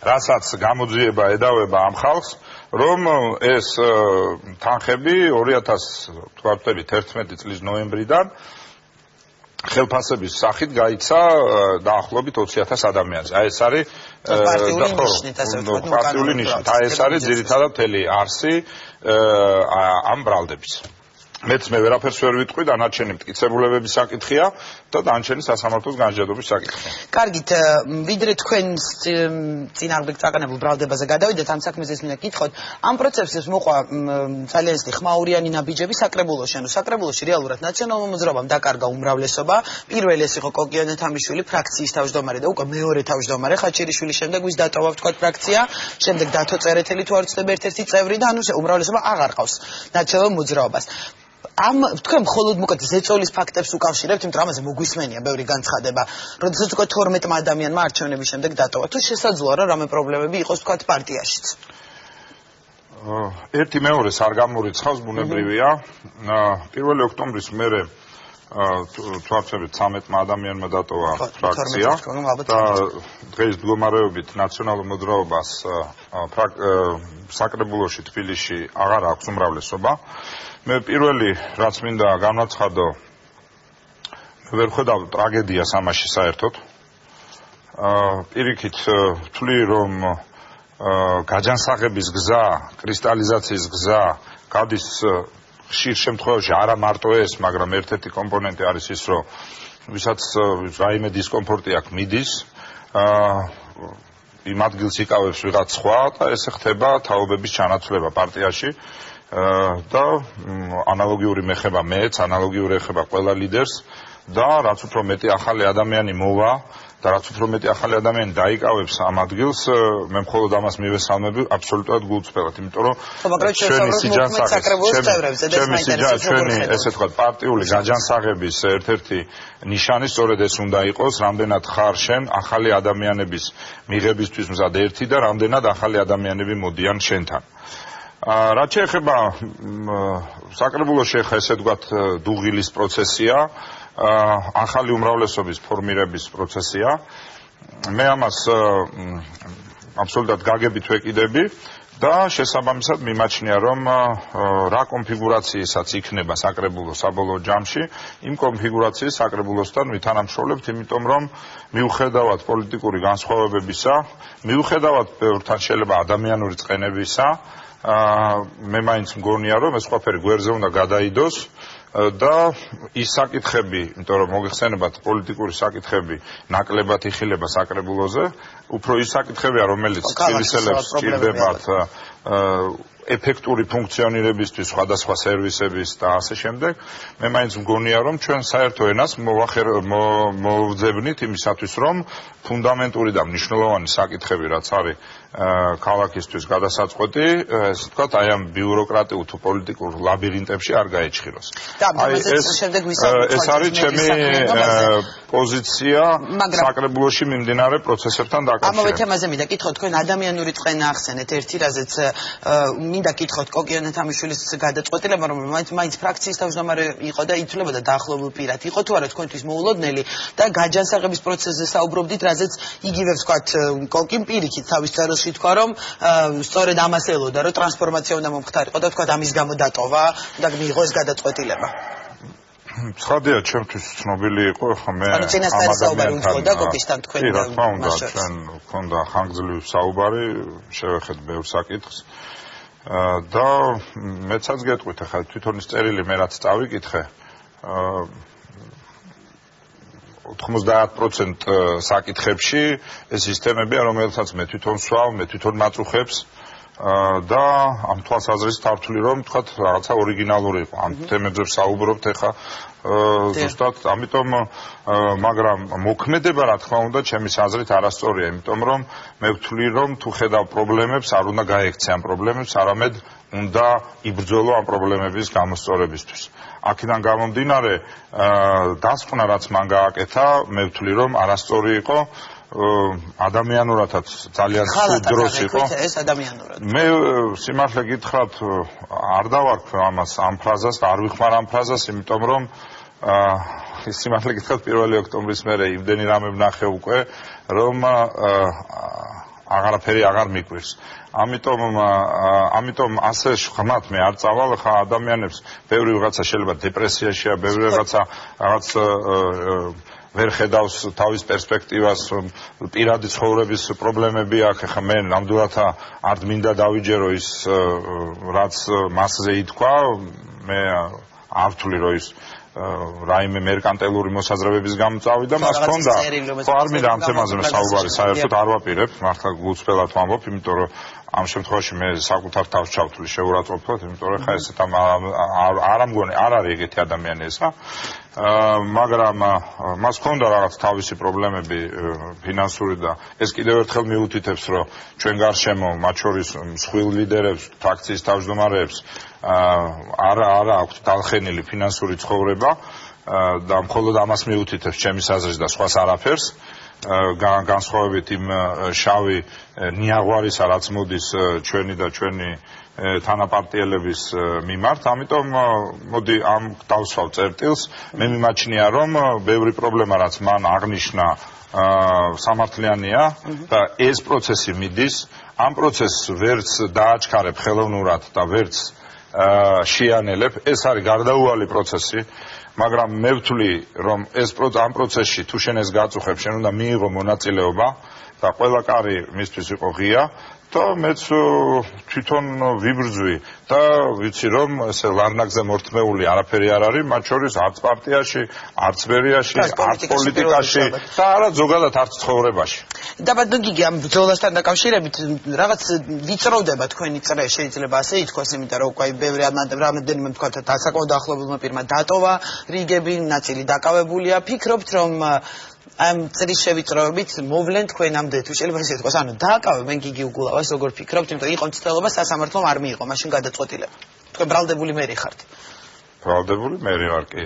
რასაც გამოძიება ედავება ამ ხალხს, რომ ეს თანხები 2011 წლის ნოემბრიდან ხელფასების სახით გაიქცა დაახლოებით 20,000 ადამიანზე. აი ეს არის პარტიული ნიშნით. აი ეს არის ძირითადად მთელი არსი ამ ბრალდების. მეც მე ვერაფერს ვერ ვიტყვი, დანარჩენი მტკიცებულებების საკითხია და დანარჩენი სასამართლოს განჯადების საკითხია. კარგით, ვიდრე თქვენ წინააღმდეგ წაყენებულ ბრალდებაზე გადავიდეთ, ამ საქმეზე მინდა გითხოთ, ამ პროცესებს მოყვა ძალიან ისეთი ხმაურიანი ნაბიჯები საკრებულოში, ანუ საკრებულოში რეალურად ნაციონალურ მოძრაობამ დაკარგა უმრავლესობა. პირველი ეს იყო კოკიანე თამიშვილი, ფრაქციის თავმჯდომარე და უკვე მეორე თავმჯდომარე ხაჩერიშვილის შემდეგ ვის დატოვა ვთქვათ ფრაქცია, შემდეგ დათო წერეთელი თუ არ ვცდები ერთ-ერთი წევრი და ანუ უმრავლესობა აღარ ყავს ნაციონალურ მოძრაობას. ამ თქვენ მხოლოდ მოკეთ ზეწოლის ფაქტებს უკავშირებთ, იმიტომ რომ ამაზე მოგვისმენია ბევრი განცხადება. როდესაც უკვე 12 ადამიანმა არჩევნების შემდეგ დატოვა. თუ შესაძლოა რომ რამე პრობლემები იყოს თქვათ პარტიაშიც. ერთი მეორეს არ გამორიცხავს, ბუნებრივია. 1 ოქტომბრის მერე თვარჩებით 13 ადამიანმა დატოვა ფრაქცია და დღეს მდგომარეობით ნაციონალურ მოძრაობას საკრებულოში თბილისში აღარ აქვს უმრავლესობა. მე პირველი რაც მინდა განვაცხადო, ვერ ხედავ ტრაგედიას ამაში საერთოდ. პირიქით ვთვლი რომ გაჯანსაღების გზა, კრისტალიზაციის გზა გადის ხშირ შემთხვევაში არა მარტო ეს, მაგრამ ერთ-ერთი კომპონენტი არის ის, რომ ვისაც რაიმე დისკომფორტი აქვს მიდის, იმ ადგილს იკავებს ვიღაც სხვა და ესე ხდება თაობების ჩანაცვლება პარტიაში და ანალოგიური მეხება მეც, ანალოგიური ეხება ყველა ლიდერს და რაც უფრო მეტი ახალი ადამიანი მოვა და რაც უფრო მეტი ახალი ადამიანი დაიკავებს ამ ადგილს, მე მხოლოდ ამას მივესალმები აბსოლუტურად გულწრფელად, იმიტომ რომ ჩვენი ესე თქვა პარტიული გაჯანსაღების ერთ-ერთი ნიშანი სწორედ ეს უნდა იყოს, რამდენად ხარ შენ ახალი ადამიანების მიღებისთვის მზად ერთი და რამდენად ახალი ადამიანები მოდიან შენთან. რაც შეეხება საკრებულოში ხა ესე ვთქვათ დუღილის პროცესია, ახალი უმრავლესობის ფორმირების პროცესია. მე ამას აბსოლუტურად გაგებით ვეკიდები და შესაბამისად მიმაჩნია რომ რა კონფიგურაციასაც იქნება საკრებულო საბოლოო ჯამში, იმ კონფიგურაციის საკრებულოსთან ვითანამშრომლებთ, იმიტომ რომ მიუხედავად პოლიტიკური განსხვავებებისა, მიუხედავად ბევრთან შეიძლება ადამიანური წყენებისა, მე მაინც მგონია რომ ეს ყველაფერი გვერდზე უნდა გადაიდოს და ის საკითხები, იმიტომ რომ მოგეხსენებათ პოლიტიკური საკითხები ნაკლებად იხილება საკრებულოზე, უფრო ის საკითხებია, რომელიც თბილისელებს სჭირდებათ ეფექტური ფუნქციონირებისთვის სხვადასხვა სერვისების და ასე შემდეგ. მე მაინც მგონია რომ ჩვენ საერთო ენას მოვძებნით იმისათვის, რომ ფუნდამენტური და მნიშვნელოვანი საკითხები, რაც არის ქალაქისთვის გადასაწყვეტი, ესე ვთქვათ, აი ამ ბიუროკრატიულ თუ პოლიტიკურ ლაბირინტებში არ გაეჭხიროს. ეს არის ჩემი პოზიცია საკრებულოში მიმდინარე პროცესებთან დაკავშირებით. ამავე თემაზე მინდა კითხოთ, თქვენ ადამიანური წყენა ახსენეთ ერთი, რაზეც მინდა კითხოთ კოკიანე თამიშვილის გადაწყვეტილება, რომ მაინც ფრაქციის თავმჯდომარე იყო და ითვლებოდა დაახლოებულ პირად. იყო თუ არა თქვენთვის მოულოდნელი და გაჯანსაღების პროცესზე საუბრობდით, რაზეც იგივე ვთქვათ, კოკიმ პირიქით თავის წერილში თქვა, რომ სწორედ ამას ელოდა, რომ ტრანსფორმაცია უნდა მომხდარიყო და თქვათ ამის გამო დატოვა და მიიღო ეს გადაწყვეტილება. ცხადია, ჩემთვის ცნობილი იყო, ხო მე ანუ წინასწარი საუბარი უძღოდა კოკისთან თქვენ და რა თქმა უნდა, ჩვენ გვქონდა ხანგრძლივი საუბარი, შევეხეთ ბევრ საკითხს. და მეცაც გეტყვით, ახლა თვითონ ის წერილი მე რაც წავიკითხე, 90% საკითხებში ეს სისტემებია, რომელსაც მე თვითონ სვავ, მე თვითონ მაწუხებს და ამ თვალსაზრისით ავთვლი, რომ თქვათ რაღაცა ორიგინალური იყო. ამ თემებზე საუბრობთ ახლა ზუსტად, ამიტომ მაგრამ მოქმედება რა თქმა უნდა ჩემის აზრით არასწორია, იმიტომ რომ მე ვთვლი, რომ თუ ხედავ პრობლემებს, არ უნდა გაექცე ამ პრობლემებს, არამედ უნდა იბრძოლო ამ პრობლემების გამოსწორებისთვის. აქედან გამომდინარე, დასკვნა რაც მან გააკეთა, მე ვთვლი, რომ არასწორი იყო, ადამიანურადაც ძალიან სულ დროს იყო. მე სიმართლე გითხრათ, არ დავარქვ ამას ამ ფრაზას, არ ვიხმარ ამ ფრაზას, იმიტომ რომ სიმართლე გითხრათ 1 ოქტომბრის მერე იმდენი რამე ვნახე უკვე, რომ აღარაფერი აღარ მიკვირს. ამიტომ ასე ხმათ მე არ წავალ ხა ადამიანებს, ბევრი ვიღაცა შეიძლება დეპრესიაშია, ბევრი ვიღაცა რაღაც ვერ ხედავს თავის პერსპექტივას, პირადი ცხოვრების პრობლემები აქვს, ხა მე ნამდვილად არ მინდა დავიჯერო ის რაც მასზე ითქვა, მე არ ვთვლი რომ ის რაიმე მერკანტილური მოსაზრებების გამო წავიდა, მას ჰქონდა. ხო, არ მინდა ამ თემაზე საუბარი საერთოდ არ ვაპირებ, მართლა გულწრფელად ვამბობ, იმიტომ რომ ამ შემთხვევაში მე საკუთარ თავს ჩავთვლი შეურაცხყოფად, იმიტომ რომ ხა ესეთ არ ამგონი, არ არის ეგეთი ადამიანი ესა. მაგრამ მას ჰქონდა რაღაც თავისი პრობლემები ფინანსური და ეს კიდევ ერთხელ მიუთითებს, რომ ჩვენ გარშემო, მათ შორის მსხვილ ლიდერებს, ფრაქციის თავმჯდომარეებს არა აქვთ დალხენილი ფინანსური ცხოვრება და მხოლოდ ამას მიუთითებს ჩემის აზრით და სხვას არაფერს. განსხვავებით იმ შავი ნიაღვარისა, რაც მოდის ჩვენი და ჩვენი თანაპარტიელების მიმართ, ამიტომ მოდი ამ დავსვავ წერტილს, მე მიმაჩნია რომ ბევრი პრობლემა რაც მან აღნიშნა სამართლიანია და ეს პროცესი მიდის, ამ პროცესს ვერც დააჩქარებ ხელოვნურად და ვერც შეანელებ, ეს არის გარდაუვალი პროცესი, მაგრამ მე ვთვლი რომ ამ პროცესში თუ შენ ეს გაწუხებ, შენ უნდა მიიღო მონაწილეობა და ყველა კარი მისთვის იყო ღია და მეც თვითონ ვიბრძვი და ვიცი რომ ესე ლარნაკზე მორთმეული არაფერი არ არის, მათ შორის არც პარტიაში, არც ბერიაში, არც პოლიტიკაში და არა ზოგადად არც ცხოვრებაში. და ბატონო გიგი ამ ბრძოლასთან დაკავშირებით რაღაც ვიწროვდება თქვენი წრე, შეიძლება ასე ითქვას, იმიტომ რომ უკვე ბევრი რამოდენიმე თქვათ დასაკმაოდ ახლობელმა პირმა დატოვა რიგები, ნაწილი დაკავებულია. ფიქრობთ რომ ამ წრის შევიწროებით მოვლენ თქვენამდე თუ შეიძლება ისე თქვას, ანუ დააკავებენ გიგი უგულავას, როგორ ფიქრობთ, იმიტომ იყო მცდელობა სასამართლომ არ მიიღო, მაშინ გადაწყვეტილება. თქვენ ბრალდებული მერი ხართ. ბრალდებული მერი ვარ კი.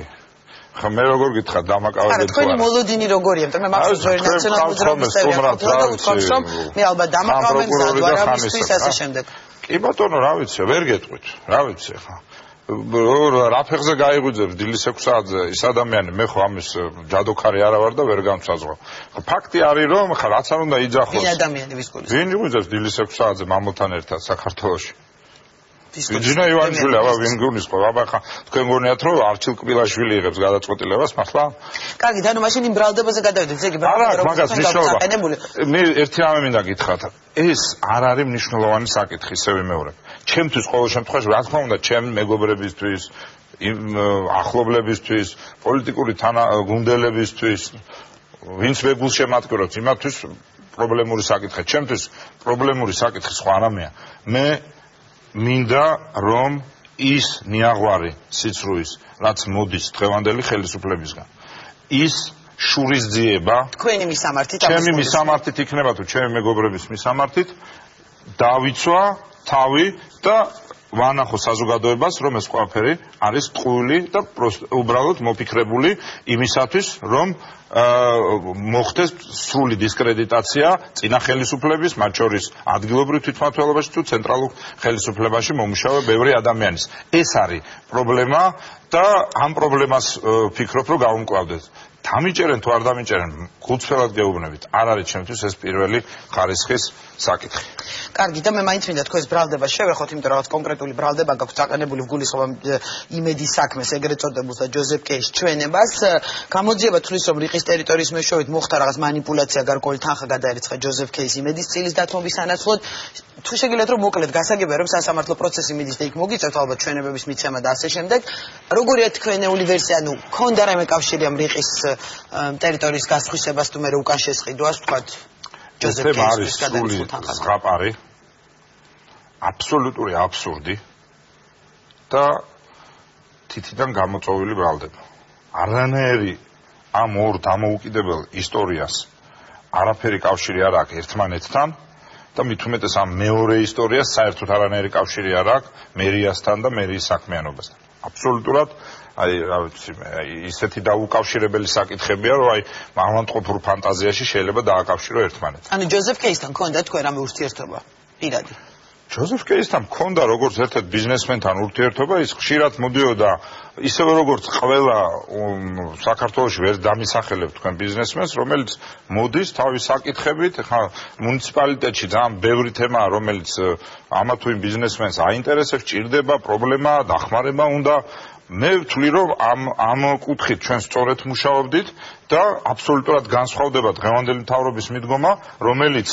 ხა მე როგორ გითხრათ დამაკავებენ თუ არა? თქვენი მოლოდინი როგორია? იმიტომ მე მახსოვს რომ ნაციონალური მოძრაობის წევრი და ვთქვათ რომ მე ალბათ დამაკავებენ ზადვარამისთვის ასე შემდეგ. კი ბატონო, რა ვიცი, ვერ გეტყვით. რა ვიცი ხა. რა ფეხზე გაიღვიძებს დილის 6 საათზე ის ადამიანი, მე ხო ამის ჯადოქარი არა ვარ და ვერ გამსაზღვრავ. ფაქტი არის რომ ხა რაც არ უნდა იძახოს. ვინ ადამიანი ვის გულისხმობს? ვინ იღვიძებს დილის 6 საათზე მამულთან ერთად საქართველოში? ვიჯინა ივანიშვილი, აბა ვინ გულისხმობს? აბა ხა თქვენ გონიათ რომ არჩილ კბილაშვილი იღებს გადაწყვეტილებას მართლა? კარგი, ანუ მაშინ იმ ბრალდებაზე გადავიდეთ, ესე იგი ბრალდება მაგას მნიშვნელობა. მე ერთი რამე მინდა გითხრათ. ეს არ არის მნიშვნელოვანი საკითხი, ისე ვიმეორებ. ჩემთვის ყოველ შემთხვევაში რა თქმა უნდა, ჩემ მეგობრებისთვის, ახლობლებისთვის, პოლიტიკური გუნდებისთვის, ვინც მეგულს შემატკივრებს, იმათთვის პრობლემური საკითხია. ჩემთვის პრობლემური საკითხი სხვა რამეა. მე მინდა რომ ის ნიაღვარი სიცრუის, რაც მოდის დღევანდელი ხელისუფლებისგან, ის შურისძიება თქვენი მისამართით, ჩემი მისამართით იქნება თუ ჩემი მეგობრების მისამართით დავიცვა თავი და ვანახო საზოგადოებას, რომ ეს ყველაფერი არის ტყუილი და უბრალოდ მოფიქრებული იმისათვის, რომ მოხდეს სრული დისკრედიტაცია წინა ხელისუფლების, მათ შორის ადგილობრივ თვითმმართველობაში თუ ცენტრალურ ხელისუფლებაში მომუშავე ბევრი ადამიანის. ეს არის პრობლემა და ამ პრობლემას ვფიქრობ, რომ გავუმკლავდეთ. დამიჭერენ თუ არ დამიჭერენ, გულწრფელად გეუბნებით, არ არის ჩემთვის ეს პირველი ხარისხის საკითხი. კარგი, და მე მაინც მინდა თქვენს ბრალდებას შევეხოთ, იმიტომ რომ რაღაც კონკრეტული ბრალდება გაქვთ წაყენებული ვგულისხმობ იმედის საქმეს, ეგრეთ წოდებულს და ჯოზეფ კეის ჩვენებას. გამოძიება თვლის, რომ რიყის ტერიტორიის მეშვეობით მოხდა რაღაც манипуляция, გარკვეული თანხა გადაერიცხა ჯოზეფ კეის იმედის წილის დათმობის სანაცვლოდ. თუ შეგიძლიათ რომ მოკლედ გასაგებია რომ სასამართლო პროცესი მიდის და იქ მოგიწევთ ალბათ ჩვენებების მიცემა და ასე შემდეგ. როგორია თქვენეული ვერსია, ანუ ქონდა რამე კავშირი ამ რიყის ტერიტორიის გასხვისებას თუ მე უკან შესყიდვას, თქვათ ჯოზეფ კეის ზღაპარი, აბსოლუტური აბსურდი და თითიდან გამოწვეული ბრალდება. არანაირი ამ ორ დამოუკიდებელ ისტორიას არაფერი კავშირი არ აქვს ერთმანეთთან და მით უმეტეს ამ მეორე ისტორიას საერთოდ არანაირი კავშირი არ აქვს მერიასთან და მერიის საქმიანობასთან. აბსოლუტურად რა ვიცი, ისეთი დაუკავშირებელი საკითხებია, რომ მაღალმთყოფურ ფანტაზიაში შეიძლება დააკავშირო ერთმანეთს. ანუ ჯოზეფ კეისთან ქონდა თქვენ რამე ურთიერთობა? პირადი. ჯოზეფ კეისთან ქონდა როგორც ერთ-ერთ ბიზნესმენთან ურთიერთობა, ის ხშირად მოდიოდა ისევე როგორც ყველა საქართველოში ვერ დამისახელებ თქვენ ბიზნესმენს, რომელიც მოდის თავის საკითხებით, ხა მუნიციპალიტეტში ძალიან ბევრი თემაა, რომელიც ამა თუ იმ ბიზნესმენს აინტერესებს, ჭირდება, პრობლემაა, დახმარება უნდა. მე ვთვლი რომ ამ კუთხით ჩვენ სწორედ მუშაობდით და აბსოლუტურად განსხვავდება დღევანდელი მთავრობის მიდგომა, რომელიც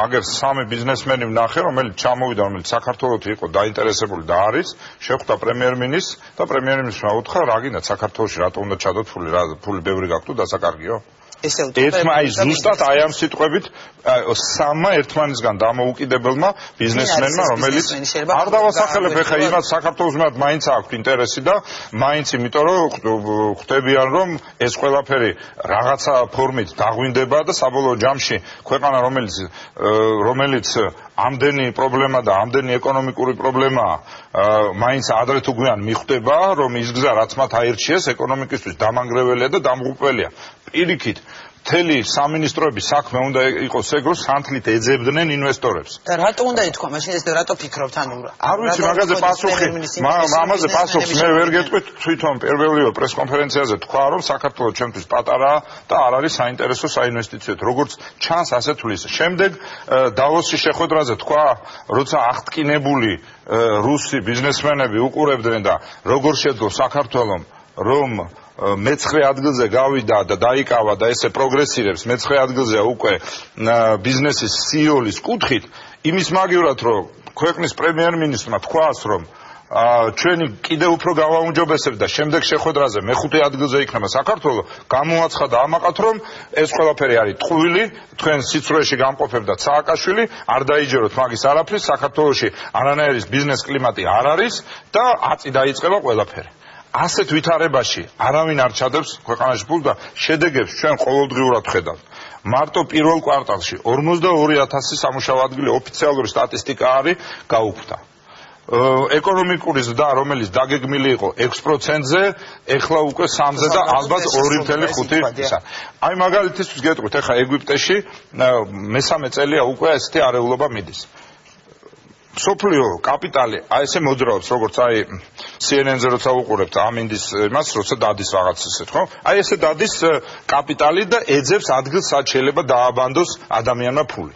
აგერ სამი ბიზნესმენი ვნახე, რომელიც ჩამოვიდა, რომელიც საქართველოში იყო დაინტერესებული და არის, შეხვდა პრემიერ-მინისტრს და პრემიერ-მინისტრმა უთხრა, რა გინდათ საქართველოში რატო უნდა ჩადოთ ფული, რა ფული ბევრი გაქვთ და დასაკარგიო? ზუსტად აი ამ სიტყვებით სამმა ერთმანეთისგან დამოუკიდებელმა ბიზნესმენმა, რომელიც არ დავასახელებ ეხლა იმათ საქართველოს მათ მაინც აქვს ინტერესი და მაინც იმიტომ რომ ხვდებიან რომ ეს ყველაფერი რაღაცა ფორმით დაღვინდება და საბოლოო ჯამში ქვეყანა რომელიც ამდენი პრობლემა და ამდენი ეკონომიკური პრობლემაა მაინც ადრე თუ გვიან მიხვდება რომ ის გზა რაც მათ აირჩიეს ეკონომიკისთვის დამანგრეველია და დამღუპველია. პირიქით მთელი სამინისტროების საქმე უნდა იყოს ეგ, რომ სანთლით ეძებდნენ ინვესტორებს. და რატო უნდა ითქვა მაშინ ეს რატო ფიქრობთ ანუ არ ვიცი მაგაზე პასუხი ამაზე პასუხს მე ვერ გეტყვით თვითონ პირველივე პრესკონფერენციაზე თქვა რომ საქართველოს ჩემთვის პატარაა და არ არის საინტერესო საინვესტიციოდ როგორც ჩანს ასე თulis. შემდეგ დავოსში შეხვედრაზე თქვა როცა აღტკინებული რუსი ბიზნესმენები უყურებდნენ და როგორ შეძლო საქართველოს რომ მეცხრე ადგილზე გავიდა და დაიკავა და ესე პროგრესირებს მეცხრე ადგილზე უკვე ბიზნესის CEO-ლის კუთხით იმის მაგივრად რომ ქვეყნის პრემიერ-მინისტრმა თქვას რომ ჩვენი კიდევ უფრო გავაუმჯობესებთ და შემდეგ შეხვედრაზე მეხუთე ადგილზე იქნება საქართველო გამოაცხადა ამაყად რომ ეს ყველაფერი არის ტყუილი თქვენ სიცრუეში გამყოფებდათ სააკაშვილი არ დაიჯეროთ მაგის არაფრის საქართველოში არანაირი ბიზნეს კლიმატი არ არის და აწი დაიწყება ყველაფერი ასეთ ვითარებაში არავინ არ ჩადებს ქვეყანაში ფულს და შედეგებს ჩვენ ყოველდღიურად ხედავთ მარტო პირველ კვარტალში 42000 სამუშაო ადგილი ოფიციალური სტატისტიკა არის გაუქმდა ეკონომიკური ზრდა რომელიც დაგეგმილი იყო 6%-ზე ეხლა უკვე 3-ზე და ალბათ 2.5-ისა აი მაგალითისთვის გეტყვით ეხლა ეგვიპტეში მესამე წელია უკვე ესეთი არეულობა მიდის სოფლიო კაპიტალი აი ესე მოძრაობს როგორც აი CNN-ზე როცა უყურებთ ამინდის იმას როცა დადის რაღაც ისეთ ხო აი ესე დადის კაპიტალი და ეძებს ადგილს სად შეიძლება დააბანდოს ადამიანმა ფული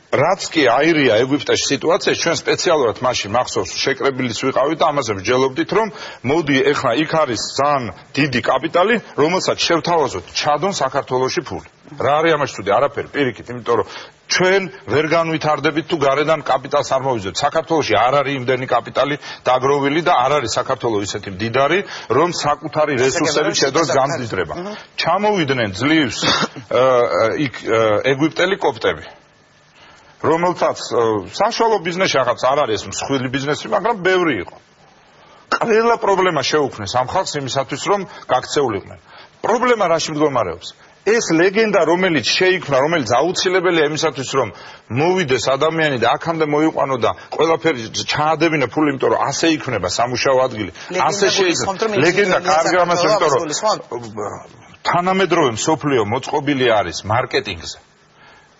რაც კი აირია ეგვიპტეში სიტუაციაში ჩვენ სპეციალურად მაშინ მახსოვს შეკრებილის ვიყავით და ამაზე ვჯელობდით რომ მოდი ეხლა იქ არის ძალიან დიდი კაპიტალი რომელსაც შევთავაზოთ ჩადონ საქართველოში ფული რა არის ამაში თუდი არაფერი პირიქით იმიტომ რომ ჩვენ ვერ განვითარდებით თუ გარედან კაპიტალს არ მოვიზოთ საქართველოში არ არის იმდენი კაპიტალი დაგროვილი და არ არის საქართველოს ისეთი მდიდარი რომ საკუთარი რესურსებით შედოს გამდიდრება ჩამოვიდნენ ძლივს იქ ეგვიპტელი კოპტები რომელთაც საშუალო ბიზნესი ახაც არ არის მსხვილი ბიზნესი მაგრამ ბევრი იყო ყველა პრობლემა შეუქმნეს ამ ხალხს იმისათვის რომ გაქცეულიყვნენ პრობლემა რაში მდგომარეობს ეს ლეგენდა რომელიც შეიქმნა რომელიც აუცილებელია იმისათვის რომ მოვიდეს ადამიანი და აქამდე მოიყვანო და ყველაფერი ჩაადებინა ფული იმიტომ რომ ასე იქნება სამუშაო ადგილი ასე შეიძლება ლეგენდა კარგი ამას იმიტომ რომ თანამედროვე მსოფლიო მოწყობილი არის მარკეტინგზე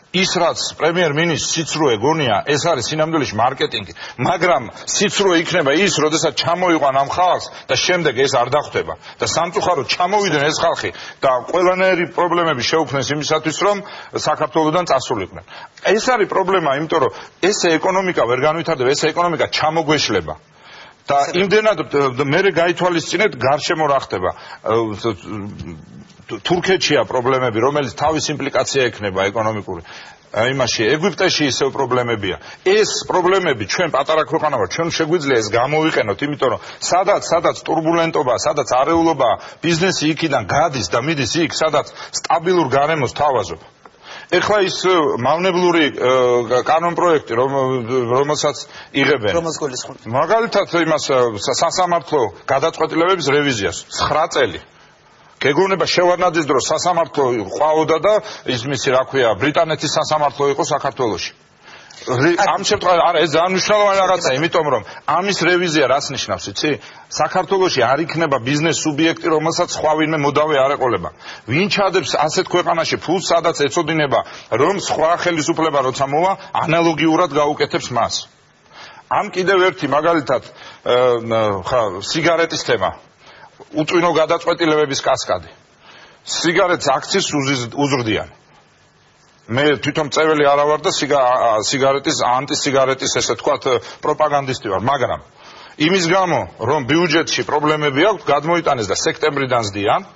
ის რაც პრემიერ-მინისტრს სიცრუე გონია ეს არის სინამდვილეში მარკეტინგი მაგრამ სიცრუე იქნება ის როდესაც ჩამოიყვან ამ ხალხს და შემდეგ ეს არ დახვდება და სამწუხაროდ ჩამოვიდნენ ეს ხალხი და ყველანაირი პრობლემები შეუქმნეს იმისათვის რომ საქართველოსდან წასულიყვნენ ეს არის პრობლემა იმიტომ რომ ესე ეკონომიკა ვერ განვითარდება ეს ეკონომიკა ჩამოგვეშლება და იმდენად მე გაითვალისწინეთ გარშემო რა ხდება თურქეთშია პრობლემები რომელიც თავის იმპლიკაცია ექნება ეკონომიკური იმაში ეგვიპტეში ისევ პრობლემებია ეს პრობლემები ჩვენ პატარა ქვეყანა ვართ ჩვენ შეგვიძლია ეს გამოვიყენოთ იმიტომ რომ სადაც турბულენტობა სადაც არეულობა ბიზნესი იქიდან გადის და მიდის იქ სადაც სტაბილურ გარემოს თავაზობ ეხლა ის მავნებლური კანონპროექტი რომელსაც იღებენ მაგალითად იმას სასამართლო გადაწყვეტილებების რევიზიას 9 წელი გეგონება შევარნაძის დროს სასამართლო ყვაოდა და ის მისი რა ქვია ბრიტანეთის სასამართლო იყო საქართველოში ამ შემთხვევაში არა ეს ძალიან მნიშვნელოვანი რაღაცაა იმიტომ რომ ამის რევიზია რას ნიშნავს იცი საქართველოში არ იქნება ბიზნეს სუბიექტი რომელსაც სხვა ვინმე მოდავე არ ეყოლება ვინ ჩადებს ასეთ ქვეყანაში ფულს სადაც ეწოდინება რომ სხვა ხელისუფლება როცა მოვა ანალოგიურად გაუკეთებს მას ამ კიდევ ერთი მაგალითად სიგარეტის თემა უწვინო გადაწყვეტილებების კასკადი სიგარეტს აქციის უზრდიან მე თვითონ წეველი არა ვარ და სიგარეტის ანტისიგარეტის ესე თქვათ პროპაგანდისტი ვარ მაგრამ იმის გამო რომ ბიუჯეტში პრობლემები აქვს გადმოიტანეს და სექტემბრიდან ზდიან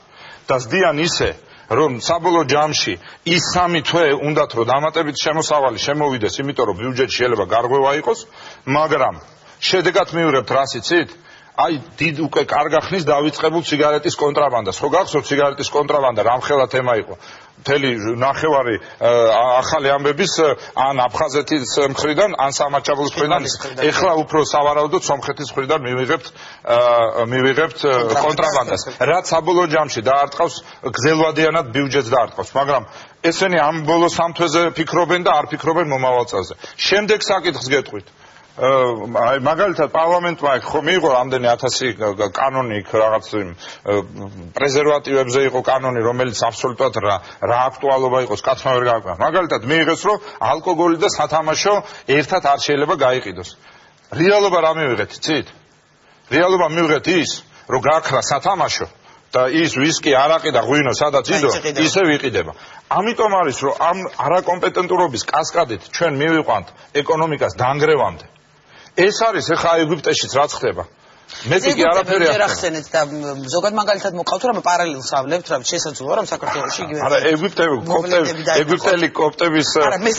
და ზდიან ისე რომ საბოლოო ჯამში ის 3 თვე უნდათ რომ დამატებით შემოსავალი შემოვიდეს იმიტომ რომ ბიუჯეტში შეიძლება გარღვევა იყოს მაგრამ შედეგად მივიღებთ რას იცით აი დიდ უკვე კარგა ხნის დავიწყებულ სიგარეტის კონტრაბანდას ხო გახსოვთ სიგარეტის კონტრაბანდა რამხელა თემა იყო მთელი ნახევარი ახალი ამბების ან აფხაზეთის მხრიდან ან სამაჩაბლოს მხრიდან ეხლა უფრო სავარაუდოდ სომხეთის მხრიდან მივიღებთ კონტრაბანდას რაც საბოლოო ჯამში დაარტყავს გზელვადიანად ბიუჯეტს დაარტყავს მაგრამ ესენი ამ ბოლო 3 თვეზე ფიქრობენ და არ ფიქრობენ მომავალ წელზე შემდეგ საკითხს გეტყვით აი მაგალითად პარლამენტმა ხომ მიიღო რამდენი 1000 კანონი რაღაც პრეზერვატივებზე იყო კანონი რომელიც აბსოლუტურად რა აქტუალობა იყოს კაცმა ვერ გააკეთა მაგალითად მიიღეს რომ ალკოგოლი და სათამაშო ერთად არ შეიძლება გაიყიდოს რეალობა რა მივიღეთ იცით რეალობა მივიღეთ ის რომ გააქრა სათამაშო და ის ვისკი არაყი და ღვინო სადაც იდო ისე ვიყიდება ამიტომ არის რომ ამ არაკომპეტენტურობის კასკადით ჩვენ მივიყვანთ ეკონომიკას დანგრევამდე ეს არის ახლა ეგვიპტეშიც რაც ხდება მეტი კი არაფერი არ ახსენეთ და ზოგადად მაგალითად მოყავთ რომ პარალელს ავლებთ რა შესაძლოა რომ საქართველოში იგივე არა ეგვიპტელი კოპტების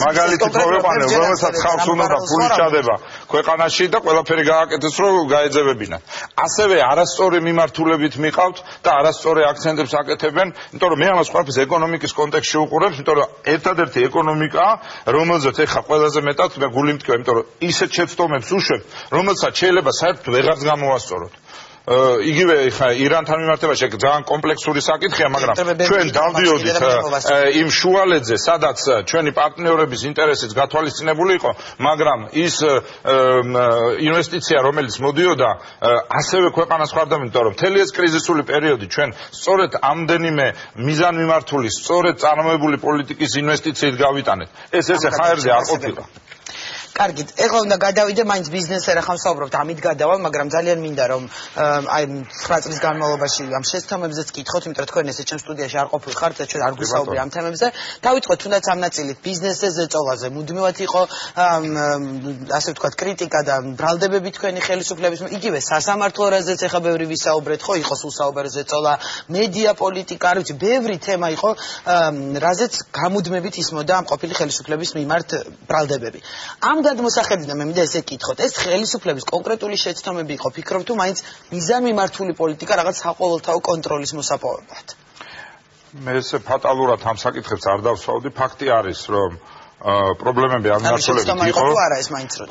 მაგალითი მოვიყვანე რომელსაც ხალხს უნდა და ფული ჩადება ქვეყანაში და ყველაფერი გააკეთეს რომ გაეძებებინათ ასევე არასწორი მიმართულებით მიყავთ და არასწორი აქცენტებს აკეთებენ იმიტომ რომ მე ამას ყველაფერს ეკონომიკის კონტექსტში უყურებ იმიტომ რომ ერთადერთი ეკონომიკაა რომელზეც ეხა ყველაზე მეტად მე გული მткиვა იმიტომ რომ ისეთ შეცდომებს უშვებ რომელსაც შეიძლება საერთოდ ვეღარც გამოვასწოროთ იგივე ხა ირანთან მიმართებაში ძალიან კომპლექსური საკითხია, მაგრამ ჩვენ დავდიოდით იმ შუალედზე, სადაც ჩვენი პარტნიორების ინტერესიც გათვალისწინებული იყო, მაგრამ ის ინვესტიცია, რომელიც მოდიოდა, ასევე ქვეყანას ხარდა, იმიტომ რომ მთელი ეს კრიზისული პერიოდი ჩვენ სწორედ ამდენიმე მიზანმიმართული, სწორედ წარმოებული პოლიტიკის ინვესტიციით გავიტანეთ. ეს ხაერზე არ ყოფილა. კარგით, ეხლა უნდა გადავიდე მაინც ბიზნესზე რა ხავსაუბრობთ, ამით გადავალ, მაგრამ ძალიან მინდა რომ აი 9 წლის განმავლობაში ამ შესაბამებზეც კითხოთ, იმიტომ რომ თქვენ ესე ჩემ სტუდიაში არ ყოფილხართ და ჩვენ არ გვისაუბრე ამ თემებზე. დავიწყოთ თუნდაც ამ ნაწილით ბიზნესზე ზეწოლაზე. მუდმივად იყო ასე ვთქვათ კრიტიკა და ბრალდებები თქვენი ხელისუფლების, იგივე სასამართლო რაზეც ეხა ბევრი ვისაუბრეთ, ხო, იყო სულ საუბარი ზეწოლა, მედია პოლიტიკა, არ ვიცი, ბევრი თემა იყო, რაზეც გამუდმებით ისმოდა ამ ყოფილი ხელისუფლების მიმართ ბრალდებები. ამ გადმოსახედიდან მე მინდა ესე კითხოთ, ეს ხელისუფლების კონკრეტული შეცდომები იყო, ფიქრობ თუ მაინც მიზანმიმართული პოლიტიკა რაღაც საყოველთაო კონტროლის მოსაპოვებლად? მე ესე ფატალურად ამ საკითხებს არ დავსვავდი, ფაქტი არის, რომ პრობლემები ამ მიმართულებით იყო.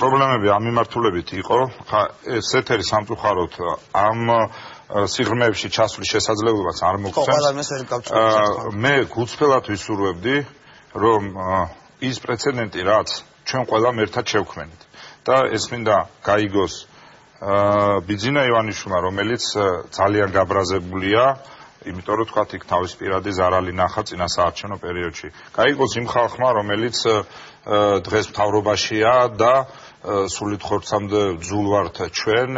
პრობლემები ამ მიმართულებით იყო. ხა ეს ეთერი სამწუხაროდ ამ სიღრმეებში ჩასვლის შესაძლებლობას არ მოგცემს. მე გულწრფელად ვისურვებდი, რომ ის პრეცედენტი, რაც ჩვენ ყველამ ერთად შევქმნით და ეს მინდა გაიგოს ბიძინა ივანიშვილმა, რომელიც ძალიან გაბრაზებულია, იმიტომ რომ თქვათ იქ თავის პირადი ზარალი ნახა წინა საარჩევნო პერიოდში. გაიგოს იმ ხალხმა, რომელიც დღეს მთავრობაშია და სულით ხორცამდე ძულ ვართ ჩვენ,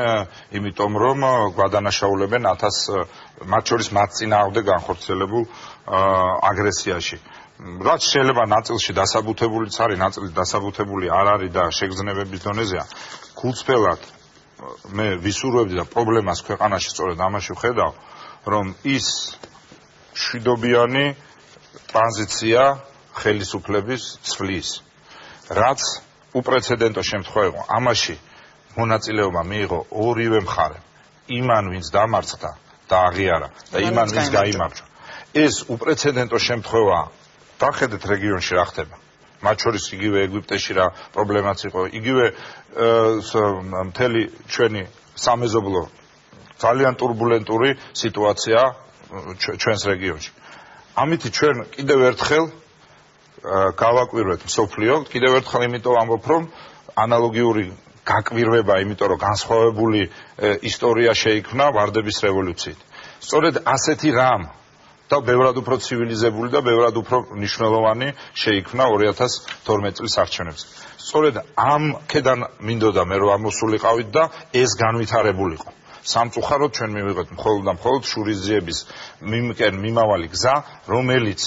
იმიტომ რომ გვადანაშაულებენ 1000 მათ შორის მათ წინააღმდეგ განხორციელებულ აგრესიაში. რაც შეიძლება ნაწილში დასაბუთებულიც არის, ნაწილში დასაბუთებული არ არის და შეგრძნებების დონეზეა. გულწრფელად მე ვისურვებდი და პრობლემას ქვეყანაში სწორედ ამაში ვხედავ, რომ ის მშვიდობიანი ტრანზიცია ხელისუფლების ცვლის, რაც უპრეცედენტო შემთხვევა იყო. ამაში მონაწილეობა მიიღო ორივე მხარე. იმან, ვინც დამარცხდა და აღიარა და იმან, ვინც გაიმარჯვა. ეს უპრეცედენტო შემთხვევაა. დახედეთ რეგიონში რა ხდება. მათ შორის იგივე ეგვიპტეში რა პრობლემაც იყო, იგივე მთელი ჩვენი სამეზობლო ძალიან турბულენტური სიტუაცია ჩვენს რეგიონში. ამით ჩვენ კიდევ ერთხელ გავაკვირვეთ მსოფლიო, კიდევ ერთხელ იმიტომ ამბობ, რომ ანალოგიური გაკვირვება, იმიტომ რომ განსხვავებული ისტორია შეიქმნა ვარდების რევოლუციით. სწორედ ასეთი რამ და ბევრად უფრო ცივილიზებული და ბევრად უფრო მნიშვნელოვანი შეიქმნა 2012 წლის არჩევნებზე. სწორედ ამ ქედან მინდოდა მე რომ ამოსულიყავით და ეს განვითარებულიყო. სამწუხაროდ ჩვენ მივიღეთ მხოლოდ და მხოლოდ შურიზიების მიმავალი გზა, რომელიც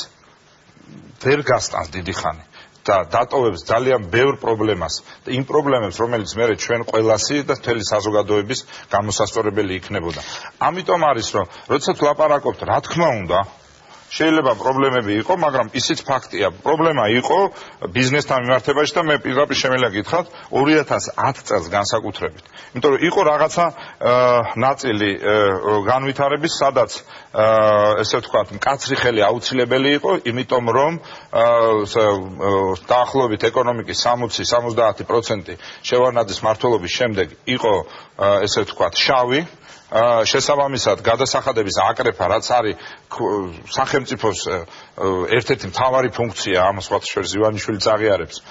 ვერ გასტანს დიდი ხანი და დატოვებს ძალიან ბევრ პრობლემას და იმ პრობლემებს, რომელიც მე ჩვენ ყველასი და მთელი საზოგადოების გამოსასწორებელი იქნებოდა. ამიტომ არის, რომ როდესაც ვლაპარაკობთ, რა თქმა უნდა, შეიძლება პრობლემები იყო, მაგრამ ისიც ფაქტია, პრობლემა იყო ბიზნესთან მიმართებაში და მე პირდაპირ შემიძლია გითხრათ 2010 წელს განსაკუთრებით. იმიტომ რომ იყო რაღაცა ნაწილი განვითარების, სადაც ესე ვთქვათ, მკაცრი ხელი აუცილებელი იყო, იმიტომ რომ დაახლოებით ეკონომიკის 60-70% შევარდნაძის მმართველობის შემდეგ იყო ესე ვთქვათ, შავი შესაბამისად გადასახადების აკრეფა, რაც არის სახელმწიფოს ერთ-ერთი მთავარი ფუნქცია, ამას სხვათა შორის ივანიშვილიც აღიარებს,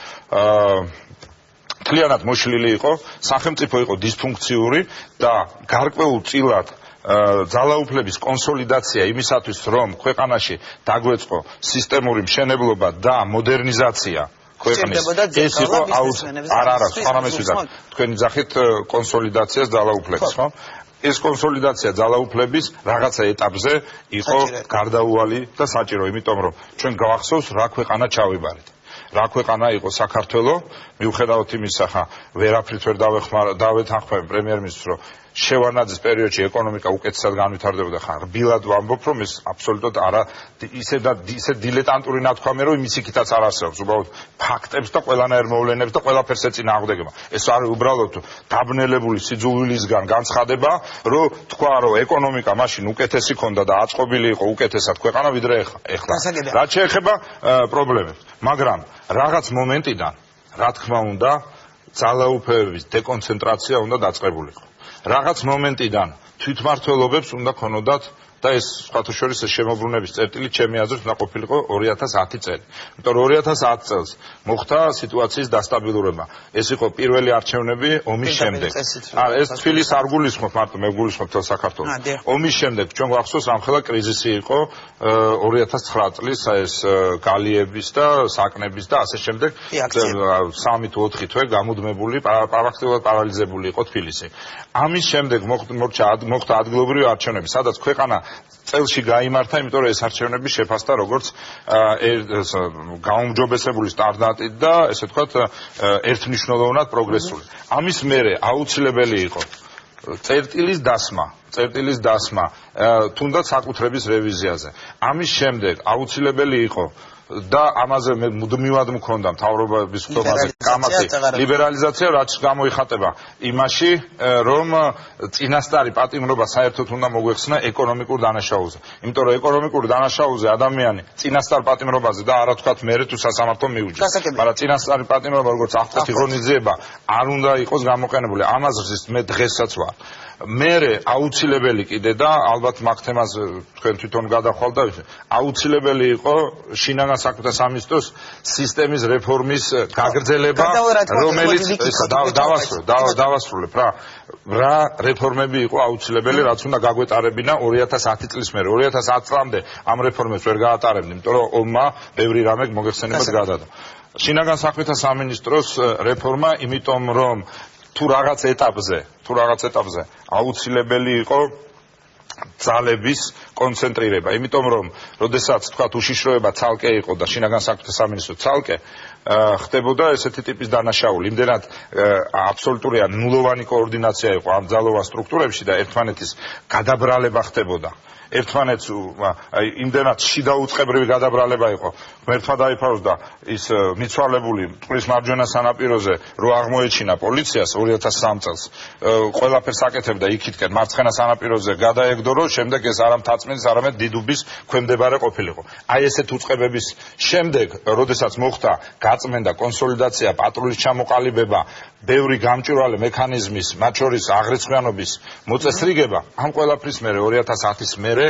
მთლიანად მოშლილი იყო, სახელმწიფო იყო დისფუნქციური და გარკვეულ წილად ძალაუფლების კონსოლიდაცია იმისათვის, რომ ქვეყანაში დაგვეწყო სისტემური მშენებლობა და მოდერნიზაცია ქვეყნის ეს იყო არა, სანამ ეს ვიზარ. თქვენი ძახით კონსოლიდაციას ძალაუფლების, ხო? ეს კონსოლიდაცია ძალაუფლების რაღაცა ეტაპზე იყო გარდაუვალი და საჭირო, იმიტომ რომ ჩვენ გავახსოვს რა ქვეყანა ჩავიბარეთ. რა ქვეყანა იყო საქართველო, მიუხედავად იმისა, ხა ვერაფრით ვერ დავეთანხმები პრემიერ-მინისტრს, რომ შევარნაძის პერიოდში ეკონომიკა უკეთესად განვითარდებოდა, ხა რბილად ვამბობ, რომ ეს აბსოლუტურად არა ისე დილეტანტური ნათქვამია, რომ იმის იქითაც არ არსებობს, უბრალოდ ფაქტებს და ყველანაირ მოვლენებს და ყველაფერს ეწინააღმდეგება. ეს არის უბრალოდ დაბნელებული სიძულვილისგან განცხადება, რომ თქვა, რომ ეკონომიკა მაშინ უკეთესი ქონდა და აწყობილი იყო უკეთესად ქვეყანა, ვიდრე ეხლა. რაც შეეხება პრობლემებს, მაგრამ რაღაც მომენტიდან, რა თქმა უნდა, ძალაუფლებების დეკონცენტრაცია უნდა დაწყებულიყო. რაღაც მომენტიდან თვითმმართველობებს უნდა ქონოდათ და ეს სხვათა შორის შემოbrunების წერტილი ჩემი აზრით უნდა ყოფილიყო 2010 წელი. იმიტომ რომ 2010 წელს მოხდა სიტუაციის დასტაბილურება. ეს იყო პირველი არჩევნები ომის შემდეგ. ეს თბილისს არ გულისხმობ მარტო, მე გულისხმობ თელ საქართველოს. ომის შემდეგ ჩვენ გვახსოვს რამხელა კრიზისი იყო 2009 წლის ეს გალიების და საკნების და ასე შემდეგ 3 თუ 4 თვე გამუდმებული პრაქტიკულად პარალიზებული იყო თბილისი. ამის შემდეგ მოხდა ადგილობრივი არჩევნები, სადაც ქვეყანა წელში გაიმართა, იმიტომ რომ ეს არჩევნები შეფასდა როგორც გაუმჯობესებული სტანდარტით და ესე ვთქვათ ერთმნიშვნელოვნად პროგრესული. ამის მერე აუცილებელი იყო წერტილის დასმა, თუნდაც საკუთრების რევიზიაზე. ამის შემდეგ აუცილებელი იყო და ამაზე მე მუდმივად მქონდა მთავრობის ხდომაზე კამათი ლიბერალიზაცია, რაც გამოიხატება იმაში, რომ წინასწარი პატიმრობა საერთოდ უნდა მოგვეხსნა ეკონომიკურ დანაშაულზე. იმიტომ რომ ეკონომიკურ დანაშაულზე ადამიანი წინასწარ პატიმრობაზე და არა თქვათ მერე თუ სასამართლომ მიუჯდეს. მაგრამ წინასწარი პატიმრობა როგორც აღკვეთი ღონისძიება არ უნდა იყოს გამოყენებული. ამაზრს მე დღესაც ვარ. მერე აუცილებელი კიდე და ალბათ მაგ თემას თქვენ თვითონ გადახვალ და აუცილებელი იყო შინაგან საქმეთა სამინისტროს სისტემის რეფორმის გაგრძელება, რომელიც დავასრულებ რა რეფორმები იყო აუცილებელი, რაც უნდა გაგვეტარებინა 2010 წლის მერე. 2010 წლამდე ამ რეფორმებს ვერ გაატარებდნენ, იმიტომ რომ ომმა ბევრი რამე მოგეხსენებათ გადადო. შინაგან საქმეთა სამინისტროს რეფორმა, იმიტომ რომ თუ რაღაც ეტაპზე აუცილებელი იყო ძალების კონცენტრირება, იმიტომ რომ როდესაც თქვათ უშიშროება ცალკე იყო და შინაგან საქმეთა სამინისტრო ცალკე ხდებოდა ესეთი ტიპის დანაშაული, იმდენად აბსოლუტური ან ნულოვანი კოორდინაცია იყო ამ ძალოვან სტრუქტურებში და ერთმანეთის გადაბრალება ხდებოდა. ერთმანეთს იმდენად შიდაუწყებრივი გადაბრალება იყო. ღმერთმა დაიფაროს და ის მიცვალებული მტკვრის მარჯვენა სანაპიროზე რო აღმოეჩინა პოლიციას 2003 წელს, ყველაფერს აკეთებდა იქითკენ მარცხენა სანაპიროზე გადაეგდო, რომ შემდეგ ეს არა მთაწმინდის, არამედ დიდუბის ქვემდებარე ყოფილიყო. აი ესეთ უწყებების შემდეგ, როდესაც მოხდა გაწმენდა, კონსოლიდაცია, პატრულის ჩამოყალიბება, ბევრი გამჭვირვალე მექანიზმის, მათ შორის აღრიცხვიანობის მოწესრიგება, ამ ყველაფრის მერე 2010-ის მერე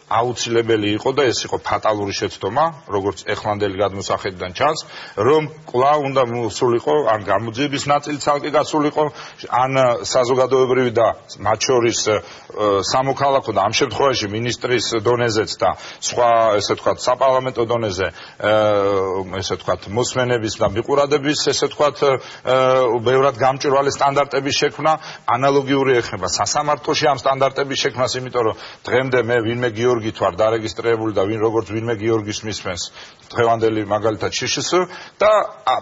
აუცილებელი იყო და ეს იყო ფატალური შეცდომა, როგორც ეხლანდელი გადმოსახედიდან ჩანს, რომ კვლავ უნდა მოსულიყო ან გამოძიების ნაწილი ცალკე გასულიყო, ან საზოგადოებრივი და მათ შორის სამოქალაქო და ამ შემთხვევაში მინისტრის დონეზეც და სხვა ესე ვთქვათ საპარლამენტო დონეზე ესე ვთქვათ მოსმენების და მიყურადების ესე ვთქვათ ბევრად გამჭვირვალე სტანდარტების შექმნა, ანალოგიური ეხება სასამართლოში ამ სტანდარტების შექმნას, იმიტომ რომ დღემდე მე ვინმე გიორგით ვარ დარეგისტრირებული და როგორც ვინმე გიორგის მისმენს დღევანდელი მაგალითად შშს და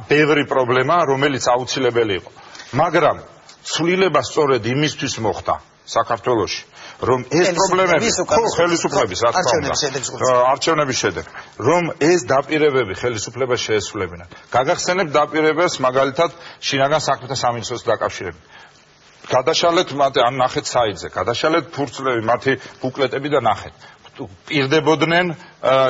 ბევრი პრობლემა, რომელიც აუცილებელი იყო. მაგრამ ცვლილება სწორედ იმისთვის მოხდა საქართველოში, რომ ეს პრობლემები ხელისუფლების რა თქმა უნდა არჩევნების შედეგ, რომ ეს დაპირებები ხელისუფლებას შეესრულებინათ. გაგახსენებ დაპირებას მაგალითად შინაგან საქმეთა სამინისტროს დაკავშირებით. გადაშალეთ მათ ან ნახეთ საიტზე, გადაშალეთ ფურცლები, მათი ბუკლეტები და ნახეთ. პირდებოდნენ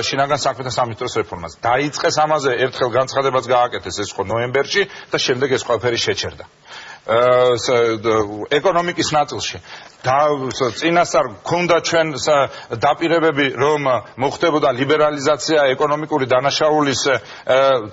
შინაგან საქმეთა სამინისტროს რეფორმას. დაიწყეს ამაზე ერთხელ განცხადებაც გააკეთეს, ეს იყო ნოემბერში და შემდეგ ეს ყველაფერი შეჩერდა. ეკონომიკის ნაწილში და წინასწარ გქონდა ჩვენ დაპირებები რომ მოხდებოდა ლიბერალიზაცია ეკონომიკური დანაშაულის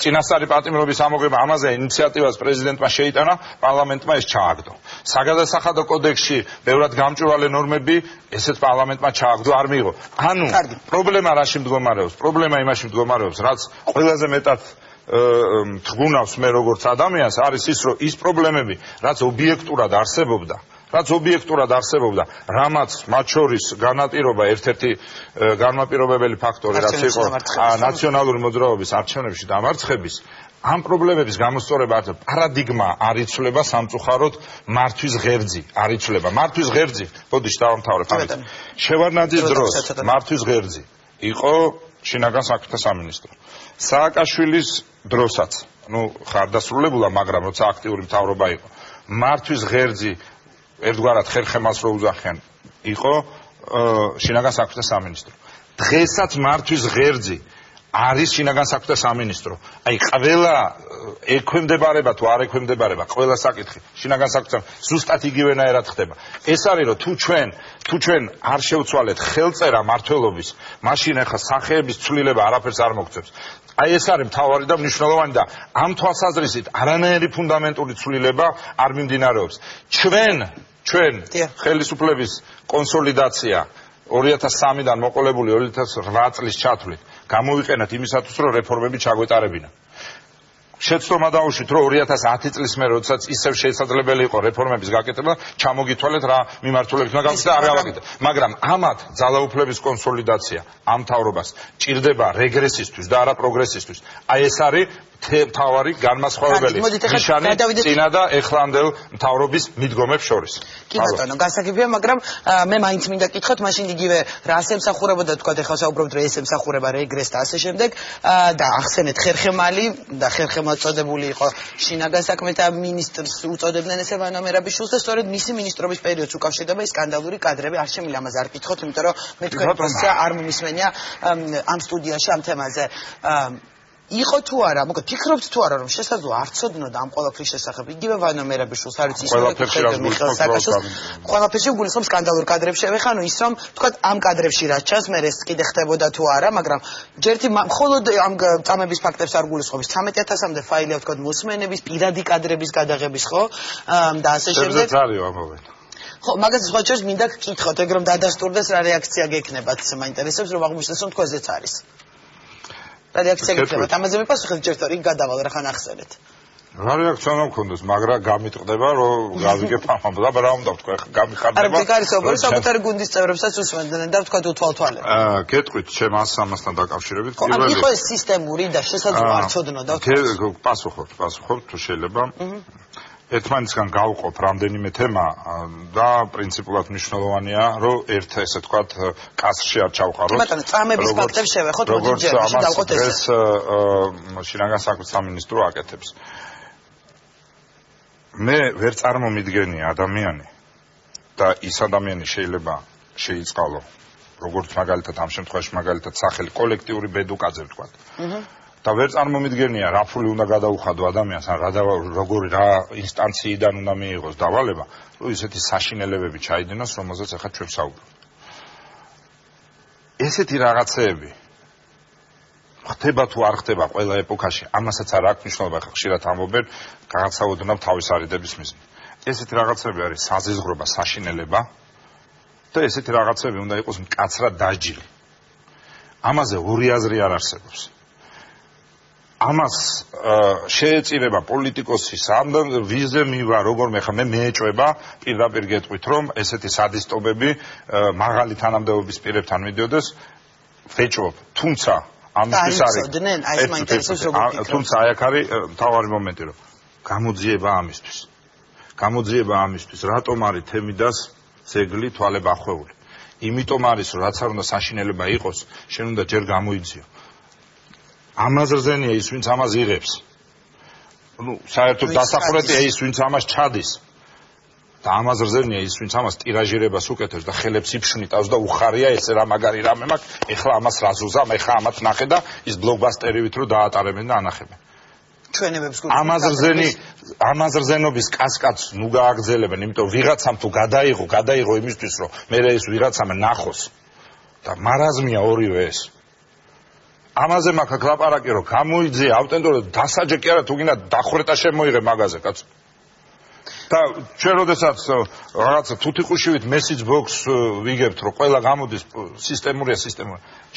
წინასწარი პატიმრობის ამოღება ამაზე ინიციატივას პრეზიდენტმა შეიტანა პარლამენტმა ეს ჩააგდო საგადასახადო კოდექსში ბევრად გამჭვირვალე ნორმები ესეც პარლამენტმა ჩააგდო არ მიიღო ანუ პრობლემა რაში მდგომარეობს პრობლემა იმაში მდგომარეობს რაც ყველაზე მეტად თგუნავს მე როგორც ადამიანს არის ის რომ ის პრობლემები რაც ობიექტურად არსებობდა რამაც მათ შორის განაპირობა ერთ-ერთი განმაპირობებელი ფაქტორი რაც იყო ნაციონალური მოძრაობის არჩევნებში დამარცხების ამ პრობლემების გამოსწორება პარადიგმა არ იცვლება სამწუხაროდ მართვის ღერძი არ იცვლება მართვის ღერძი ბოდიში დავამთავრებ ამით შევარდნაძის დროს მართვის ღერძი იყო შინაგან საქმეთა სამინისტრო სააკაშვილის დროსაც ხარდასრულებულა მაგრამ როცა აქტიური მთავრობა იყო მართვის ღერძი ერთგვარად ხერხემალს რო უძახიან იყო შინაგან საქმეთა სამინისტრო დღესაც მართვის ღერძი არის შინაგან საქმეთა სამინისტრო აი ყველა ექვემდებარება თუ არ ექვემდებარება ყველა საკითხი შინაგან საქმეთა ზუსტად იგივენაირად ხდება ეს არის რომ თუ ჩვენ არ შევცვალეთ ხელწერა მმართველობის მაშინ ახლა სახეების ცვლილება არაფერს არ მოგწევს აი ეს არის მთავარი და მნიშვნელოვანი და ამ თვალსაზრისით არანაირი ფუნდამენტური ცვლილება არ მიმდინარეობს ჩვენ ხელისუფლების კონსოლიდაცია 2003-დან მოყოლებული 2008 წლის ჩათვლით გამოვიყენეთ იმისათვის რომ რეფორმები ჩაგვეტარებინა შეცდომა დაუშვით რომ 2010 წლის მერე როდესაც ისევ შესაძლებელი იყო რეფორმების გაკეთება ჩამოგითვალეთ რა მიმართულებით უნდა გავხდეს და არ გავაკეთეთ მაგრამ ამათ ძალაუფლების კონსოლიდაცია ამ მთავრობას ჭირდება რეგრესისთვის და არა პროგრესისთვის აი ეს არის მთავარი განმასხვავებელი ნიშანი წინა და ეხლანდელ მთავრობის მიდგომებს შორის. კი ბატონო, გასაგებია, მაგრამ მე მაინც მინდა კითხოთ, მაშინ იგივე რას ემსახურებოდა თქვა ეხლა საუბრობთ რომ ეს ემსახურება რეგრესს და ასე შემდეგ და ახსენეთ ხერხემალი და ხერხემალ წოდებული იყო შინაგან საქმეთა მინისტრს უწოდებდნენ ესე ვანო მერაბიშვილს და სწორედ მისი მინისტრობის პერიოდს უკავშირდება ეს სკანდალური კადრები არ შემიძლია ამაზე არ კითხოთ, იმიტომ რომ მე თქვენი პოზიცია არ მომისმენია ამ სტუდიაში ამ თემაზე. იყო თუ არა, მოკლედ ფიქრობთ თუ არა რომ შესაძლოა არ ცოდნოდა ამ ყველაფრის შესახებ იგივე ვანო მერაბიშვილს არის ის ყველაფერში გულისხმობს სკანდალურ კადრებში ეხლა ანუ ის რომ თქვა ამ კადრებში რაც ჩანს მე ეს კიდე ხდებოდა თუ არა მაგრამ ჯერთი მხოლოდ ამ წამების ფაქტებს არ გულისხმობს 13000-მდე ფაილი თქვა მოსმენების პირადი კადრების გადაღების ხო და ასე შემდეგ ხო მაგას სხვა შორის მინდა გკითხოთ ეგ რომ დადასტურდეს რა რეაქცია გექნებათ მაინტერესებს რომ აღმოჩნდეს რომ თქვენზეც არის რა რეაქცია გექნებათ ამაზე მიპასუხეთ ჯერ იქ გადავალ რა ხან ახსენეთ რა რეაქცია უნდა მქონდეს მაგრამ გამიტყდება რომ გავიგებ ამ და რა უნდა ვთქვა გამიხარდება არა ეს არის საკუთარი გუნდის წევრებსაც უსმენდნენ და თქვა უთვალთვალებ გეტყვით ჩემ ამასთან დაკავშირებით პირველი იყო ეს სისტემური და შესაძლოა არ ცოდნოდა პასუხობ თუ შეიძლება ერთმანეთისგან გავუყოფ რამდენიმე თემა და პრინციპულად მნიშვნელოვანია რომ ერთ ესე თქვათ კასრში არ ჩავყაროთ. ბატონო, წამების ფაქტებს შევეხოთ, მოდი ჯერში დავყოთ ეს. ეს შინაგან საქმეთა სამინისტრო აკეთებს. მე ვერ წარმომიდგენია ადამიანი და ის ადამიანი შეიძლება შეიწყალო როგორც მაგალითად ამ შემთხვევაში მაგალითად სახელი კოლექტიური ბედუკაძე ვთქვათ. და ვერ წარმომიდგენია რა ფული უნდა გადაუხადო ადამიანს ან როგორი რა ინსტანციიდან უნდა მიიღოს დავალება რომ ისეთი საშინელებები ჩაიდინოს რომელზეც ახლა ჩვენ საუბრობთ ესეთი რაღაცეები ხდება თუ არ ხდება ყველა ეპოქაში ამასაც არ აქვს მნიშვნელობა ხა ხშირად ამბობენ გაგაცავდნავ თავის არიდების მიზნით ესეთი რაღაცები არის საზიზღრობა საშინელება და ესეთი რაღაცები უნდა იყოს მკაცრად დაჯილი ამაზე ორი აზრი არ არსებობს ამას შეეწირება პოლიტიკოსის ამ ვიზზე მივა როგორმე ხა მე მეეჭვება პირდაპირ გეტყვით რომ ესეთი სადისტობები მაღალი თანამდებობის პირებთან მიდიოდეს ვეჭვობ თუმცა ამისთვის არის თუმცა აი აქ არის მთავარი მომენტი რომ გამოძიება ამისთვის რატომ არის თემიდას ძეგლი თვალებ ახვეული იმიტომ არის რომ რაც არ უნდა საშინელება იყოს შენ უნდა ჯერ გამოიძიო ამაზრზენია ის ვინც ამას იღებს. ნუ საერთოდ დასახურეთია ის ვინც ამას ჩადის. და ამაზრზენია ის ვინც ამას ტირაჟირებას უკეთებს და ხელებს იფშვნიტავს და უხარია ეს რა მაგარი რამე მაქვს. ეხლა ამას რაზუზამ, ეხლა ამათ ნახე და ის ბლოკბასტერივით რო დაატარებენ და ანახებენ. ჩვენებებს ამას რზენობის კასკადს ნუ გააგრძელებენ, იმიტომ ვიღაცამ თუ გადაიღო იმისთვის, რომ მე ეს ვიღაცამ ნახოს და მარაზმია ორივე ეს. ამაზე მაქვს ლაპარაკი, რომ გამოიძიე ავტენტურად დასაჯე კი არა, თუ გინდა დახვრეტა შემოიღე მაგაზე, კაცო. და ჩვენ როდესაც რაღაცა თუთიყუშივით message box ვიგებთ, რომ ყველა გამოდის სისტემურია.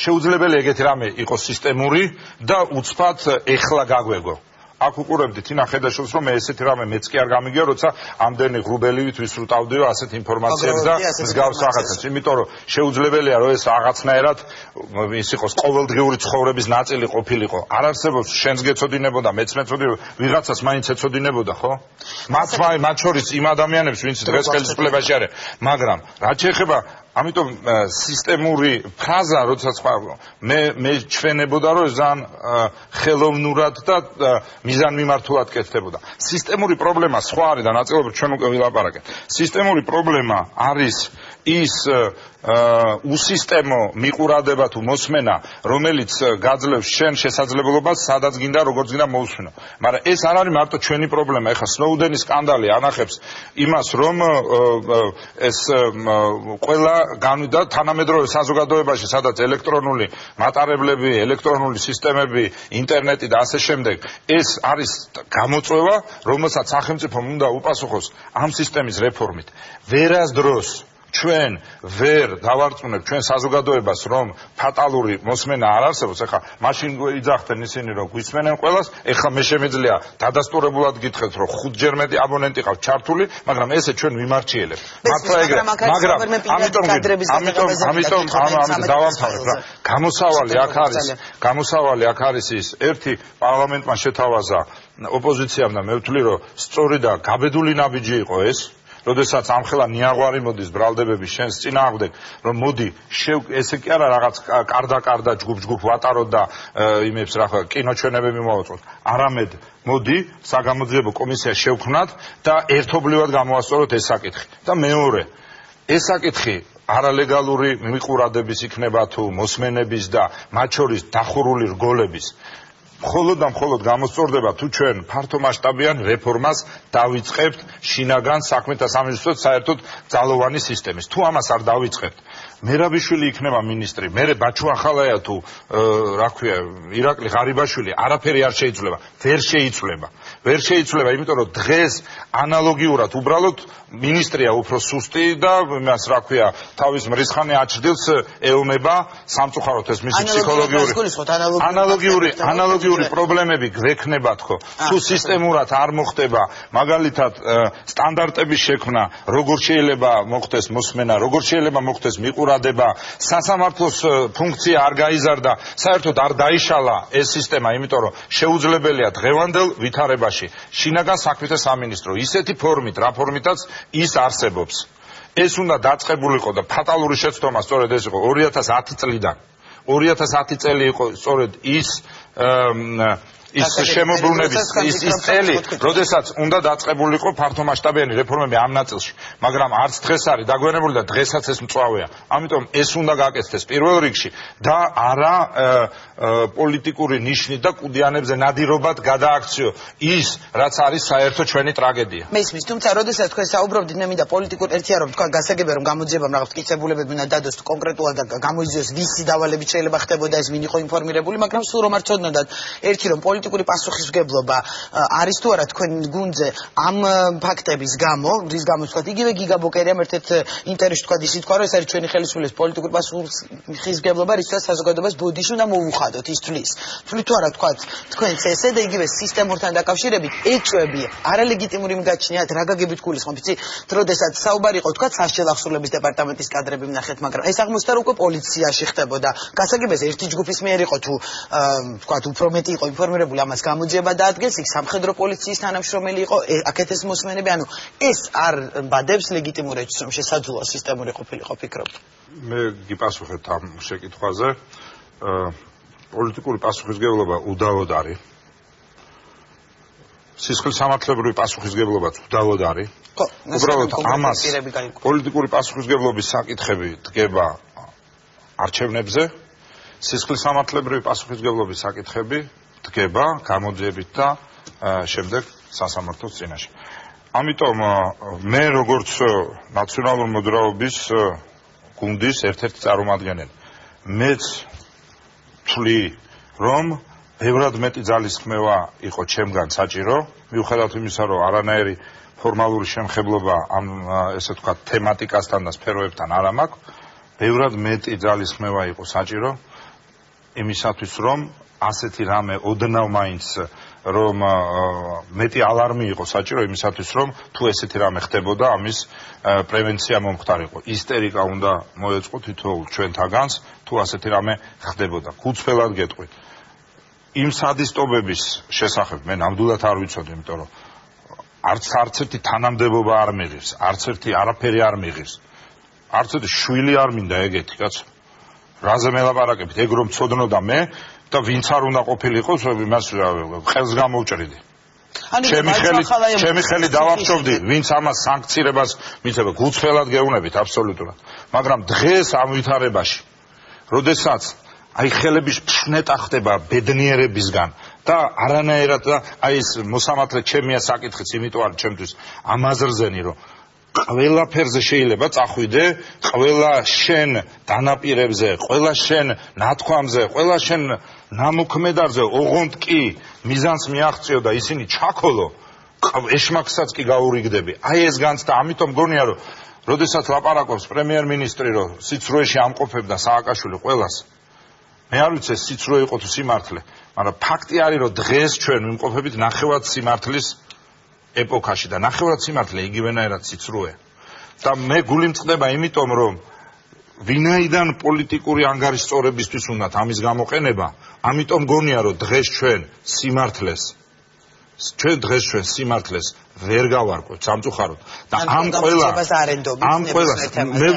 შეუძლებელია ეგეთი რამე იყოს სისტემური და უცბად ეხლა გაგვეგო. აქ უყურებდი თინა ხედაშოვს, რომ მე ესეთი რამე მეც კი არ გამიგია, როცა ამდენი ღრუბელივით ვისრუტავდიო ასეთ ინფორმაციებს და მსგავს რაღაცებს. იმიტომ რომ შეუძლებელია რომ ეს რაღაცნაირად ის იყოს ყოველდღიური ცხოვრების ნაწილი ყოფილიყო. არ არსებობს შენს გეცოდინებოდა, მეც მეცოდი ვიღაცას მაინც ეცოდინებოდა, ხო? მათ შორის იმ ადამიანებს, ვინც დღეს ხელისუფლებაში არის, მაგრამ რაც შეეხება ამიტომ სისტემური ფრაზა, როდესაც მე ჩვენებოდა, რომ ძალიან ხელოვნურად და მიზანმიმართულად კეთდებოდა. სისტემური პრობლემა სხვა არის და ნაწილობრივ ჩვენ უკვე ვილაპარაკეთ. სისტემური პრობლემა არის ის უსისტემო მიყურადება თუ მოსმენა, რომელიც გაძლევს შენ შესაძლებლობას, სადაც გინდა, როგორც გინდა მოусვინო. მაგრამ ეს არ არის მარტო ჩვენი პრობლემა. ეხლა სნოუდენის სკანდალი ანახებს იმას, რომ ეს ყველა განვიდა თანამედროვე საზოგადოებაში, სადაც ელექტრონული მატარებლები, ელექტრონული სისტემები, ინტერნეტი და ასე შემდეგ, ეს არის გამოწვევა, რომელსაც სახელმწიფომ უნდა უპასუხოს ამ სისტემის რეფორმით. ვერასდროს ჩვენ ვერ დავარწმუნებთ ჩვენ საზოგადოებას, რომ ფატალური მოსმენა არ არსებობს. ეხლა მაშინ იძახდნენ ისინი, რომ გვისმენენ ყველას, ეხლა მე შემეძლია დადასტურებულად გითხრათ, რომ 5-ჯერ მეტი აბონენტი ყავს ჩართული, მაგრამ ესე ჩვენ ვიმარჩიელებთ. მართლა ეგრე, მაგრამ ამიტომ დავამთავრებ რა. გამოსავალი აქ არის ის, ერთი პარლამენტმა შეთავაზა ოპოზიციამ და მე ვთვლი, რომ სწორი და გაბედული ნაბიჯი იყო ეს. როდესაც ამხელა ნიაღვარი მოდის ბრალდებები შენს წინააღმდეგ, რომ მოდი ესე კი არა რაღაც კარდა ჯგუფ ვატაროთ და იმებს რა კინოჩვენებები მოვაწყოთ. არამედ მოდი საგამოძიებო კომისია შევქმნათ და ერთობლივად გამოვასწოროთ ეს საკითხი. და მეორე, ეს საკითხი არალეგალური მიყურადების იქნება თუ მოსმენების და მათ შორის დახურული რგოლების მხოლოდ გამოსწორდება თუ ჩვენ ფართომასშტაბიან რეფორმას დავიწყებთ შინაგან საქმეთა სამინისტროს საერთოდ ძალოვანი სისტემის. თუ ამას არ დავიწყებთ, მერაბიშვილი იქნება მინისტრი, მერე ბაჩუახალაია თუ რა ქვია ირაკლი ღარიბაშვილი, არაფერი არ შეიცვლება, ვერ შეიცვლება, იმიტომ რომ დღეს ანალოგიურად უბრალოდ მინისტრია უფრო სუსტი და მას რა ქვია თავის მრისხანე აჩრდილს ეომება სამწუხაროდ ეს მისი ანალოგიური პრობლემები გვექნება თქო. თუ სისტემურად არ მოხდება, მაგალითად სტანდარტების შექმნა, როგორ შეიძლება მოხდეს მოსმენა, როგორ შეიძლება მოხდეს მიყურადება, სასამართლოს ფუნქცია არ გაიზარდა, საერთოდ არ დაიშალა ეს სისტემა, იმიტომ რომ შეუძლებელია დღევანდელ ვითარებაში შინაგან საქმეთა სამინისტრო ისეთი ფორმით, რა ფორმითაც ის არსებობს. ეს უნდა დაწყებულიყო და ფატალური შეცდომა სწორედ ეს იყო 2010 წლიდან. 2010 წელი იყო სწორედ ის შემოbrunების ის წელი, როდესაც უნდა დაწყებულიყო ფართომასშტაბიანი რეფორმები ამ ნაწილში, მაგრამ არც დღეს არის დაგვიანებული და დღესაც ეს მწვავეა. ამიტომ ეს უნდა გაკეთდეს პირველ რიგში და არა პოლიტიკური ნიშნით და კუდიანებზე ნადირობად გადააქციო ის, რაც არის საერთო ჩვენი ტრაგედია. მესმის, თუმცა როდესაც თქვენ საუბრობდით, მე მინდა პოლიტიკურ ერთია რომ თქვა გასაგებია რომ გამოძიებამ რაღაც მტკიცებულებები უნდა დადოს კონკრეტულად და გამოიზიოს ვისი დავალებით შეიძლება ხდებოდა ეს ვინ იყო ინფორმირებული, მაგრამ სულ რომ არ ცოდნოდათ ერთი რომ პოლიტიკური პასუხისმგებლობა არის თუ არა თქვენ გუნდზე ამ ფაქტების გამო, რის გამოც თქვა იგივე გიგა ბოკერიამ ერთ-ერთ ინტერვიუში თქვა ისიც თქვა რომ ეს არის ჩვენი ხელისუფლების პოლიტიკური პასუხისმგებლობა, რისთვისაც საზოგადოებას ბოდიში უნდა მოუხადოთ ის თვლის. თვლით თუ არა თქვა თქვენც ესე და იგივე სისტემურთან დაკავშირებით ეჭვები არალეგიტიმური მიგაჩნიათ, რა გაგებით გულისხმობ, იცი, როდესაც საუბარი იყო თქვა სასჯელ ახსრულების დეპარტამენტის კადრები ვნახეთ, მაგრამ ეს აღმოჩნდა რომ უკვე პოლიციაში ხდებოდა. გასაგებია ერთი ჯგუფის მიერ იყო თუ თქვა უფრო მეტი იყო ინფორმირებული ამას გამოძიება დაადგეს, იქ სამხედრო პოლიციის თანამშრომელი იყო, აქეთ ეს მოსმენები, ანუ ეს არ ბადებს ლეგიტიმურ ეჭვს, რომ შესაძლოა სისტემური ყოფილიყო, ფიქრობ. მე გიპასუხეთ ამ შეკითხვაზე. პოლიტიკური პასუხისმგებლობა უდავოდ არის. სისხლისამართლებრივი პასუხისმგებლობაც უდავოდ არის. უბრალოდ ამას პოლიტიკური პასუხისმგებლობის საკითხები დგება არჩევნებზე, სისხლისამართლებრივი პასუხისმგებლობის საკითხები დგება გამოძიებით და შემდეგ სასამართლოს წინაშე. ამიტომ მე როგორც ნაციონალური მოძრაობის გუნდის ერთ-ერთი წარმომადგენელი მეც ვთვლი რომ ბევრად მეტი ძალისხმევა იყო ჩემგან საჭირო მიუხედავად იმისა რომ არანაირი ფორმალური შემხებლობა ამ ესე ვთქვათ თემატიკასთან და სფეროებთან არ მაქვს ბევრად მეტი ძალისხმევა იყო საჭირო იმისათვის რომ ასეთი რამე ოდნავ მაინც რომ მეტი ალარმი იყო საჭირო იმისათვის რომ თუ ესეთი რამე ხდებოდა ამის პრევენცია მომხდარიყო ისტერიკა უნდა მოეწყო თითოეულ ჩვენთაგანს თუ ასეთი რამე ხდებოდა გუწფელად გეტყვით იმ სადისტობების შესახებ მე ნამდვილად არ ვიცოდი იმიტომ რომ არც ერთი თანამდებობა არ მიღებს არც ერთი არაფერი არ მიღებს არც ერთი შვილი არ მინდა ეგეთი კაცო რაზე მელაპარაკებით ეგ რომ ცოდნოდა მე და ვინც არ უნდა ყოფილიყოს იმას ხელს გამოვჭრიდი ჩემი ხელი დავახშოვდი ვინც ამას სანქცირებას მიცემა გუწფელად გეუბნებით აბსოლუტურად მაგრამ დღეს ამ ვითარებაში როდესაც აი ხელების ფშნეტა ხდება ბედნიერებისგან და არანაირად და აი ეს მოსამართლე ჩემია საკითხიც იმიტომ არის ჩემთვის ამაზრზენი რომ ყველაფერზე შეიძლება წახვიდე, ყველა შენ დანაპირებზე, ყველა შენ ნათქვამზე, ყველა შენ ნამოქმედარზე, ოღონდ კი მიზანს მიაღწიო და ისინი ჩაქოლო, ეშმაკსაც კი გაურიგდები. აი ეს განცდა, ამიტომ გონია რომ როდესაც ლაპარაკობს პრემიერ-მინისტრი რომ სიცრუეში ამყოფებდა სააკაშვილი ყველას. მე არ ვიცი სიცრუე იყო თუ სიმართლე, მაგრამ ფაქტი არის რომ დღეს ჩვენ ვიმყოფებით ნახევარ სიმართლის ეპოქაში და ნახევრად სიმართლე იგივენაირად სიცრუეა და მე გული მწყდება იმიტომ რომ ვინაიდან პოლიტიკური ანგარიშწორებისთვის უნდათ ამის გამოყენება ამიტომ გონია რომ დღეს ჩვენ სიმართლეს ვერ გავარკვევთ სამწუხაროდ და ამ ყველას მე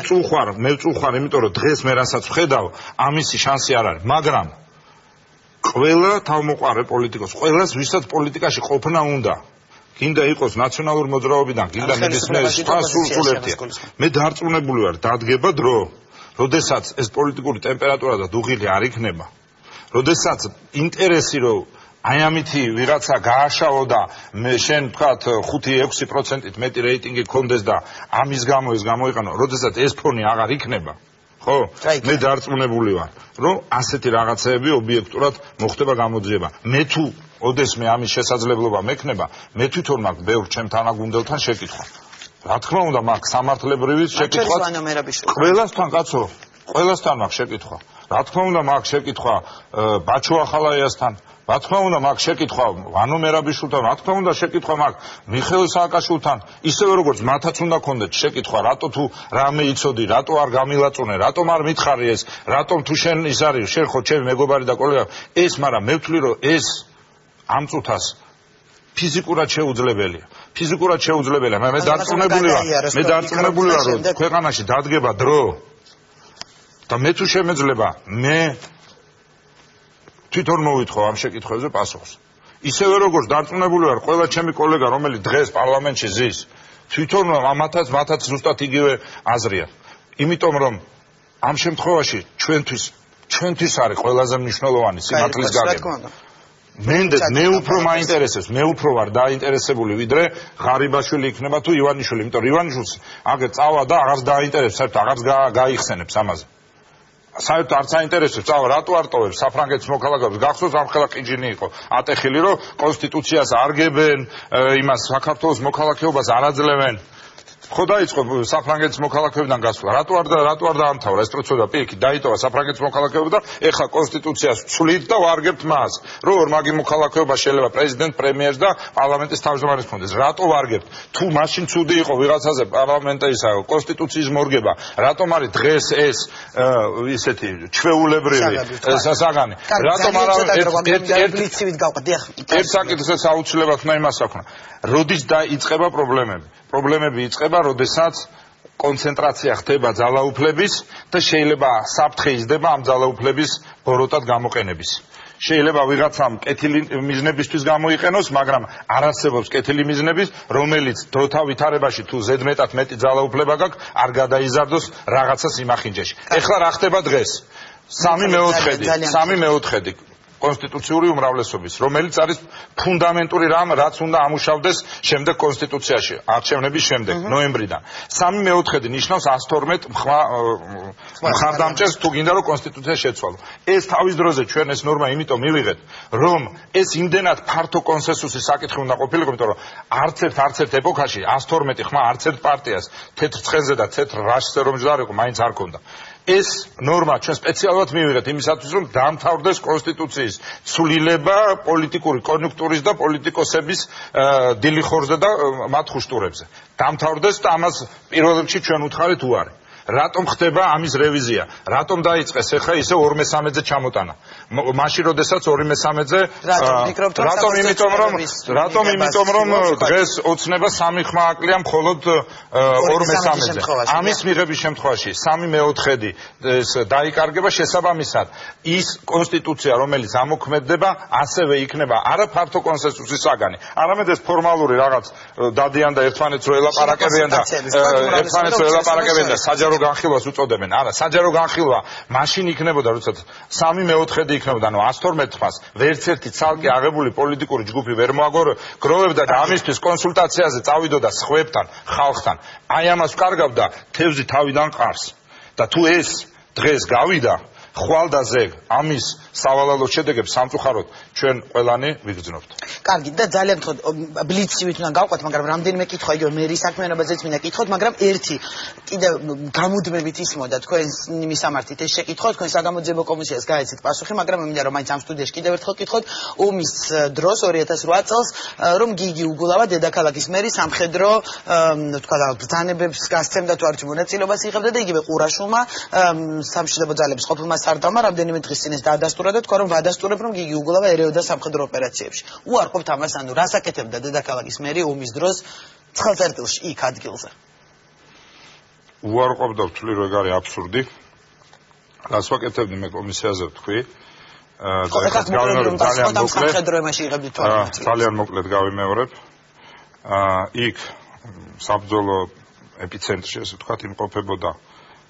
ვწუხარ იმიტომ რომ დღეს მე რასაც ვხედავ ამისი შანსი არ არის მაგრამ ყველა თავმოყარე პოლიტიკოს ყველას ვისაც პოლიტიკაში ყოფნა უნდა გინდა იყოს ნაციონალური მოძრაობიდან, გინდა ნებისმიერი სხვა სულ ერთია. მე დარწმუნებული ვარ, დადგება დრო, როდესაც ეს პოლიტიკური ტემპერატურა და დუღილი არ იქნება, როდესაც ინტერესი რომ აი ამითი ვიღაცა გააშავო და შენ ვთქვათ 5-6%-ით მეტი რეიტინგი გქონდეს და ამის გამო ეს გამოიყენო, როდესაც ეს ფონი აღარ იქნება. ხო? მე დარწმუნებული ვარ, რომ ასეთი რაღაცეები ობიექტურად მოხდება გამოძიება. მე თუ ოდესმე ამის შესაძლებლობა მექნება, მე თვითონ მაქვს ბევრ ჩემ თანაგუნდელთან შეკითხვა. რა თქმა უნდა, მაქვს სამართლებრივი შეკითხვა. ყველასთან კაცო, ყველასთან მაქვს შეკითხვა. რა თქმა უნდა, მაქვს შეკითხვა ბაჩო ახალაიასთან. რა თქმა უნდა, მაქვს შეკითხვა ვანო მერაბიშვილთან, რა თქმა უნდა, შეკითხვა მაქვს მიხეილ სააკაშვილთან, ისევე როგორც მათაც უნდა ქონდეთ შეკითხვა, რატო თუ რამე იცოდი, რატო არ გამილაწუნე, რატომ არ მითხარი ეს, რატომ თუ შენ ის არის, შენ ხო ჩემი მეგობარი და კოლეგა, ეს, მაგრამ მე ვთვლი, რომ ეს ამ წუთას ფიზიკურად შეუძლებელია. ფიზიკურად შეუძლებელია. მე დარწმუნებული ვარ, რომ ქვეყანაში დადგება დრო და მე თუ შემეძლება, მე თვითონ მოვითხოვ ამ შეკითხვებზე პასუხს. ისევე როგორც დარწმუნებული ვარ, ყველა ჩემი კოლეგა, რომელიც დღეს პარლამენტში ზის, თვითონ მათაც ზუსტად იგივე აზრია. იმიტომ რომ ამ შემთხვევაში ჩვენთვის არის ყველაზე მნიშვნელოვანი სიმართლის გაგება. მე უფრო მაინტერესებს, მე უფრო ვარ დაინტერესებული ვიდრე ღარიბაშვილი იქნება თუ ივანიშვილი, იმიტომ რომ ივანიშვილს აგერ წავა და აღარც დაინტერესებს, საერთოდ აღარც გაიხსენებს ამაზე. საერთოდ არც აინტერესებს, წავა რატო არ ტოვებს საფრანგეთის მოქალაქეებს, გახსოვს ამ ხელა ყიჯინი იყო ატეხილი, რომ კონსტიტუციას არგებენ, იმას საქართველოს მოქალაქეობას არ აძლევენ. ხო დაიწყო საფრანგეთის მოქალაქეებიდან გასვლა. რატო არ დაამთავრა ეს პროცედურა? პირიქით დაიტოვა საფრანგეთის მოქალაქეობა და ეხლა კონსტიტუციას ვცვლით და ვარგებთ მას. რო ორმაგი მოქალაქეობა შეიძლება პრეზიდენტ, პრემიერს და პარლამენტის თავმჯდომარეს ქონდეს. რატო ვარგებთ? თუ მაშინ ცუდი იყო ვიღაცაზე პარლამენტისა კონსტიტუციის მორგება, რატომ არის დღეს ეს ისეთი ჩვეულებრივი საგანი? რატომ არა ერთ საკითხს აუცილებლად უნდა იმას აქვს. როდის დაიწყება პრობლემები? პრობლემები იწყება, როდესაც კონცენტრაცია ხდება ძალაუფლების და შეიძლება საფრთხე იზრდება ამ ძალაუფლების ბოროტად გამოყენების. შეიძლება ვიღაცამ კეთილი მიზნებისთვის გამოიყენოს, მაგრამ არ არსებობს კეთილი მიზნების, რომელიც დროთა ვითარებაში თუ ზედმეტად მეტი ძალაუფლება გაქვს, არ გადაიზარდოს რაღაცას იმახინჯეში. ეხლა რა ხდება დღეს? 3/4. კონსტიტუციური უმრავლესობის, რომელიც არის ფუნდამენტური რამ, რაც უნდა ამუშავდეს შემდეგ კონსტიტუციაში, არჩევნების შემდეგ, ნოემბრიდან. 3/4 ნიშნავს 112 მხარდამჭერს თუ გინდა რომ კონსტიტუცია შეცვალო. ეს თავის დროზე ჩვენ ეს ნორმა იმიტომ მივიღეთ, რომ ეს იმდენად ფართო კონსენსუსის საკითხი უნდა ყოფილიყო, იმიტომ რომ არც ერთ ეპოქაში 112 ხმა არც ერთ პარტიას თეთრ ცხენზე და თეთრ რაშზე რომ ჯდარიყო, მაინც არ ქონდა. ეს ნორმა ჩვენ სპეციალურად მივიღეთ იმისათვის, რომ დაამთავრდეს კონსტიტუციის ცვლილება პოლიტიკური კონიუნქტურის და პოლიტიკოსების დილიხორზე და მათ ხუშტურებზე. დაამთავრდეს და ამას პირველ რიგში ჩვენ უთხარით უარი. რატომ ხდება ამის რევიზია? რატომ დაიწყეს ახლა ისე 2/3-ზე ჩამოტანა? მაშინ როდესაც 2/3-ზე რატომ იმიტომ რომ დღეს ოცნება 3 ხმა აკლია მხოლოდ 2/3-ზე. ამის მიღების შემთხვევაში 3/4 ეს დაიკარგება შესაბამისად ის კონსტიტუცია რომელიც ამოქმედდება ასევე იქნება არა ფართო კონსენსუსის საგანი, არამედ ეს ფორმალური რაღაც დადიან და ერთმანეთს რო ელაპარაკებიან და საჯარო განხილვას უწოდებენ. არა, საჯარო განხილვა მაშინ იქნებოდა, როდესაც 3/4 იქნებოდა, ანუ 112 ხმას ვერც ერთი ცალკე აღებული პოლიტიკური ჯგუფი ვერ მოაგროვებდა და ამისთვის კონსულტაციაზე წავიდოდა სხვებთან, ხალხთან. აი ამას ვკარგავდა თევზი თავიდან ყარს. და თუ ეს დღეს გავიდა, ხვალ და ზეგ ამის სავალალო შედეგებს სამწუხაროდ ჩვენ ყველანი ვიგრძნობთ. კარგი და ძალიან თქო ბლიცივით უნდა გავყვათ, მაგრამ რამდენიმე კითხვა იგივე მერის საქმიანობაზეც მინდა კითხოთ, მაგრამ ერთი კიდევ გამუდმებით ისმოდა თქვენს მისამართით ეს შეკითხვა, თქვენ საგამოძიებო კომისიას გაეცით პასუხი, მაგრამ მინდა რომ მაინც ამ სტუდიაში კიდევ ერთხელ კითხოთ, ომის დროს 2008 წელს რომ გიგი უგულავა დედაქალაქის მერი სამხედრო თქვა ბრძანებებს გასცემდა თუ არჩევნო მონაწილეობას იღებდა და იგივე ყურაშვილმა სამშვიდობო ძალების ყოფილმა სარდალმა რამდენიმე დღის წინ ეს დაადასტურა და თქვა რომ ვადასტურებ რომ გიგი უგულავა ერეოდა სამხედრო ოპერაციებში. უარყოფთ ამას, ანუ რას აკეთებდა დედაქალაქის მერი ომის დროს ცხელწერტილში იქ ადგილზე? უარყოფდა, ვთვლი რომ ეგ არის აბსურდი. რას ვაკეთებდი მე კომისიაზე ვთქვი. ძალიან მოკლედ გავიმეორებ. იქ საბრძოლო ეპიცენტრში, ესე ვთქვათ, იმყოფებოდა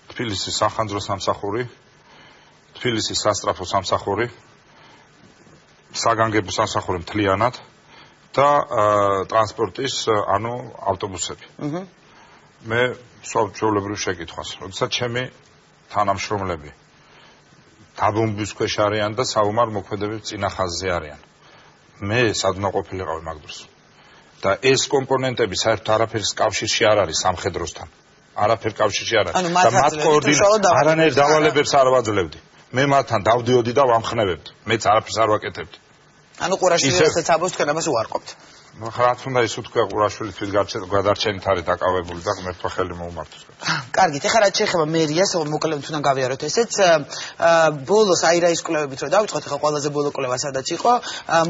თბილისის სახანძრო სამსახური, თბილისის სასტრაფო სამსახური, საგანგებო სამსახური მთლიანად და ტრანსპორტის, ანუ ავტობუსები. მე სავჩეულებრივ შეკითხვას, როდესაც ჩემი თანამშრომლები დაბომბვის ქვეშ არიან და საომარ მოქმედებებს წინა ხაზზე არიან. მე სად უნდა ყოფილიყავი მაგ დროს? და ეს კომპონენტები საერთოდ არაფერს კავშირში არ არის სამხედროსთან. არაფერ კავშირში არ არის. და მათ კოორდინაციას არანაირ დავალებებს არ ვაძლევდი. მე მათთან დავდიოდი და ვამხნევებდი. მეც არაფერს არ ვაკეთებდი. ანუ ყურაშვილი რასაც აბოს თქვენ ამას უარყოფთ. რაც უნდა ის უთქვა ყურაშვილი თვით გადარჩენით არის დაკავებული და ღმერთმა ხელი მოუმართოს. კარგით, ეხლა რაც შეეხება მერიას, მოკლედ თუნდაც გავიაროთ ესეც. ბოლოს აირაის კვლევებით რო დავიწყოთ, ეხლა ყველაზე ბოლო კვლევა სადაც იყო,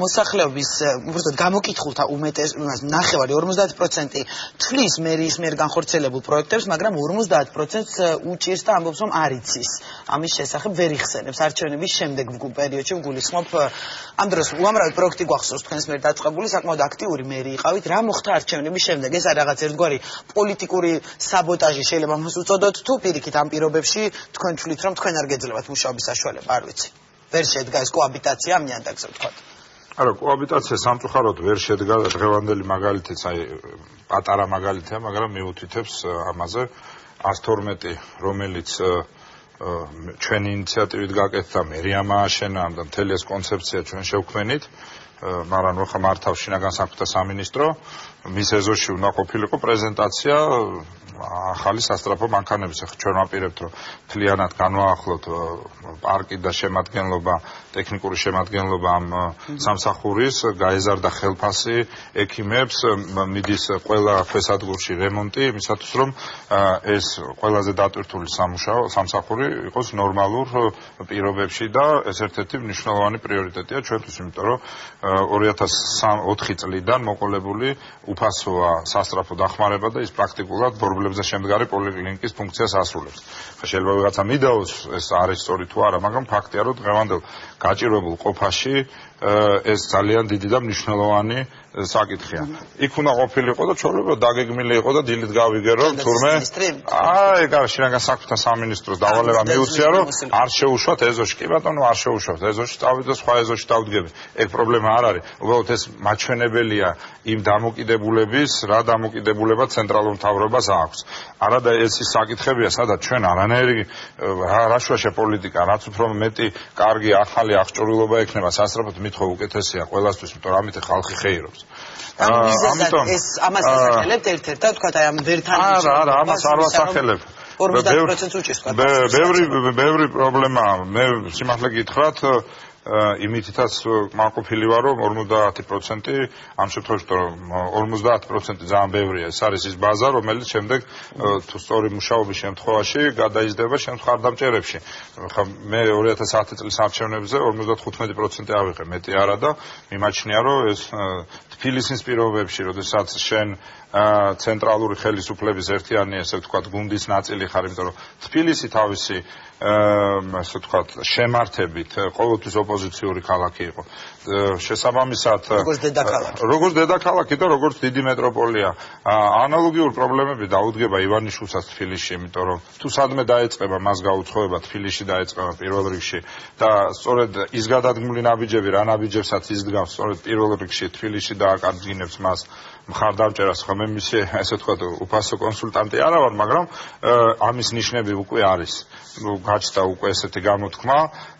მოსახლეობის უბრალოდ გამოკითხულთა უმეტეს 50% თვლის მერის მიერ განხორციელებულ პროექტებს, მაგრამ 50%-ს უჭირს და ამბობს რომ არ იცის. ამის შესახებ ვერ იხსენებს არჩევნების შემდეგ პერიოდში ვგულისხმობ. ამ დროს უამრავი პროექტი გვახსოვს თქვენს მიერ დაწყებული, საკმაოდ აქტიური მერი იყავით. რა მოხდა არჩევნების შემდეგ? ეს არის რაღაც ერთგვარი პოლიტიკური საბოტაჟი შეიძლება მას უწოდოთ თუ პირიქით ამ პირობებში თქვენ თვლით რომ თქვენ არ გეძლებათ მუშაობის საშუალება, არ ვიცი. ვერ შედგა ეს კოაბიტაცია ამ ნიადაგზე ვთქვათ. არა, კოაბიტაცია სამწუხაროდ ვერ შედგა, დღევანდელი მაგალითიც აი პატარა მაგალითია, მაგრამ მიუთითებს ამაზე 112 რომელიც ჩვენი ინიციატივით გაკეთდა, მერიამ ააშენა და მთელი ეს კონცეფცია ჩვენ შევქმნით. მაგრამ ხა მართავ შინაგან საქმეთა სამინისტრო, მის ეზოში უნდა ყოფილიყო პრეზენტაცია ახალი სასტრაფო მანქანების. ჩვენ ვაპირებთ რომ მთლიანად განვაახლოთ პარკი და შემადგენლობა, ტექნიკური შემადგენლობა ამ სამსახურის, გაეზარდა ხელფასი ექიმებს, მიდის ყველა ქვესადგურში რემონტი, იმისათვის რომ ეს ყველაზე დატვირთული სამსახური იყოს ნორმალურ პირობებში და ეს ერთ-ერთი მნიშვნელოვანი პრიორიტეტია ჩვენთვის, იმიტომ რომ 2004 წლიდან მოყოლებული უფასოა სასტრაფო დახმარება და ის პრაქტიკულად ბორბლებზე შემდგარი პოლიკლინიკის ფუნქციას ასრულებს. შეიძლება ვიღაცა მიდაოს ეს არის სწორი თუ არა, მაგრამ ფაქტია რომ დღევანდელ გაჭირვებულ ყოფაში ეს ძალიან დიდი და მნიშვნელოვანი საკითხია. იქ უნდა ყოფილიყო და ჩვეულებრივ დაგეგმილი იყო და დილით გავიგერო თურმე ეგ არის შინაგან საქმეთა სამინისტროს დავალება მიუწია რომ არ შეუშვათ ეზოში. კი ბატონო არ შეუშვათ ეზოში წავიდეთ და სხვა ეზოში დავდგები. ეგ პრობლემა არ არის. უბრალოდ ეს მაჩვენებელია იმ დამოკიდებულების რა დამოკიდებულება ცენტრალურ მთავრობას აქვს. არადა ეს ის საკითხებია სადაც ჩვენ არანაირი რაშუაშა პოლიტიკა რაც უფრო მეტი კარგი ახალი აღჭურვილობა ექნება სასწრაფოდ მithov უკეთესია ყველასთვის იმიტომ რომ ამით ხალხი ხეირობს. ამიტომ ეს ამას ასახელებთ ერთ-ერთ და თქვა აი ამ ვერთან არა ამას არ ვასახელებ 50% უჭირს თქვა ბევრი პრობლემაა მე სიმართლე გითხრათ იმითაც მაყოფილი ვარ რომ 50% ამ შემთხვევაში რომ 50% ძალიან ბევრია ეს არის ის ბაზა რომელიც შემდეგ თუ სწორი მუშაობის შემთხვევაში გადაიზრდება შემთხვევადამჭერებში ხა მე 2010 წლის არჩევნებზე 55% ავიღე მეტი არა და მიმაჩნია რომ ეს თბილისის პირობებში როდესაც შენ ცენტრალური ხელისუფლების ერთიანი ესე ვთქვათ გუნდის ნაწილი ხარ იმიტომ რომ თბილისი თავისი ასე ვთქვათ შემართებით ყოველთვის ოპოზიციური ქალაქი იყო შესაბამისად როგორც დედაქალაქი და როგორც დიდი მეტროპოლია ანალოგიურ პრობლემები დაუდგება ივანიშვილსაც თბილისში იმიტომ რომ თუ სადმე დაეწყება მას გაუცხოება თბილისში დაეწყება პირველ რიგში და სწორედ ის გადადგმული ნაბიჯები რა ნაბიჯებსაც იზრდავს სწორედ პირველ რიგში თბილისში დააკარგინებს მას მხარდამჭერას ხომ მე მისი ესე ვთქვათ უფასო კონსულტანტი არა ვარ მაგრამ ამის ნიშნები უკვე არის გაჩნდა უკვე ესეთი გამოთქმა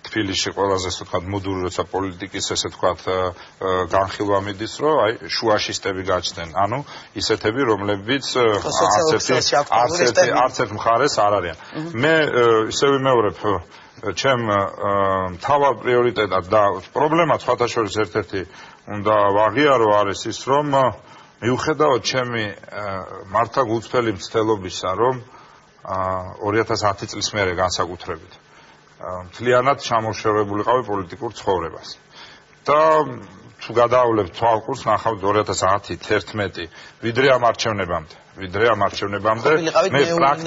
თბილისში ყველაზე ესე ვთქვათ მოდური როცა პოლიტიკის ესე ვთქვათ განხილვა მიდის რომ აი შუაშისტები გაჩნდნენ ანუ ისეთები რომლებიც არც ერთ მხარეს არ არიან მე ისე ვიმეორებ ჩემ თავად პრიორიტეტად და პრობლემა სხვათა შორის ერთ-ერთი უნდა ვაღიარო არის ის რომ მიუხედავად ჩემი მართა გულწრფელი მცდელობისა რომ 2010 წლის მერე განსაკუთრებით მთლიანად ჩამოშორებულიყავი პოლიტიკურ ცხოვრებას და თუ გადავავლებ თვალყურს ნახავთ 2010-11 ვიდრე ამ არჩევნებამდე მე პრაქტიკულად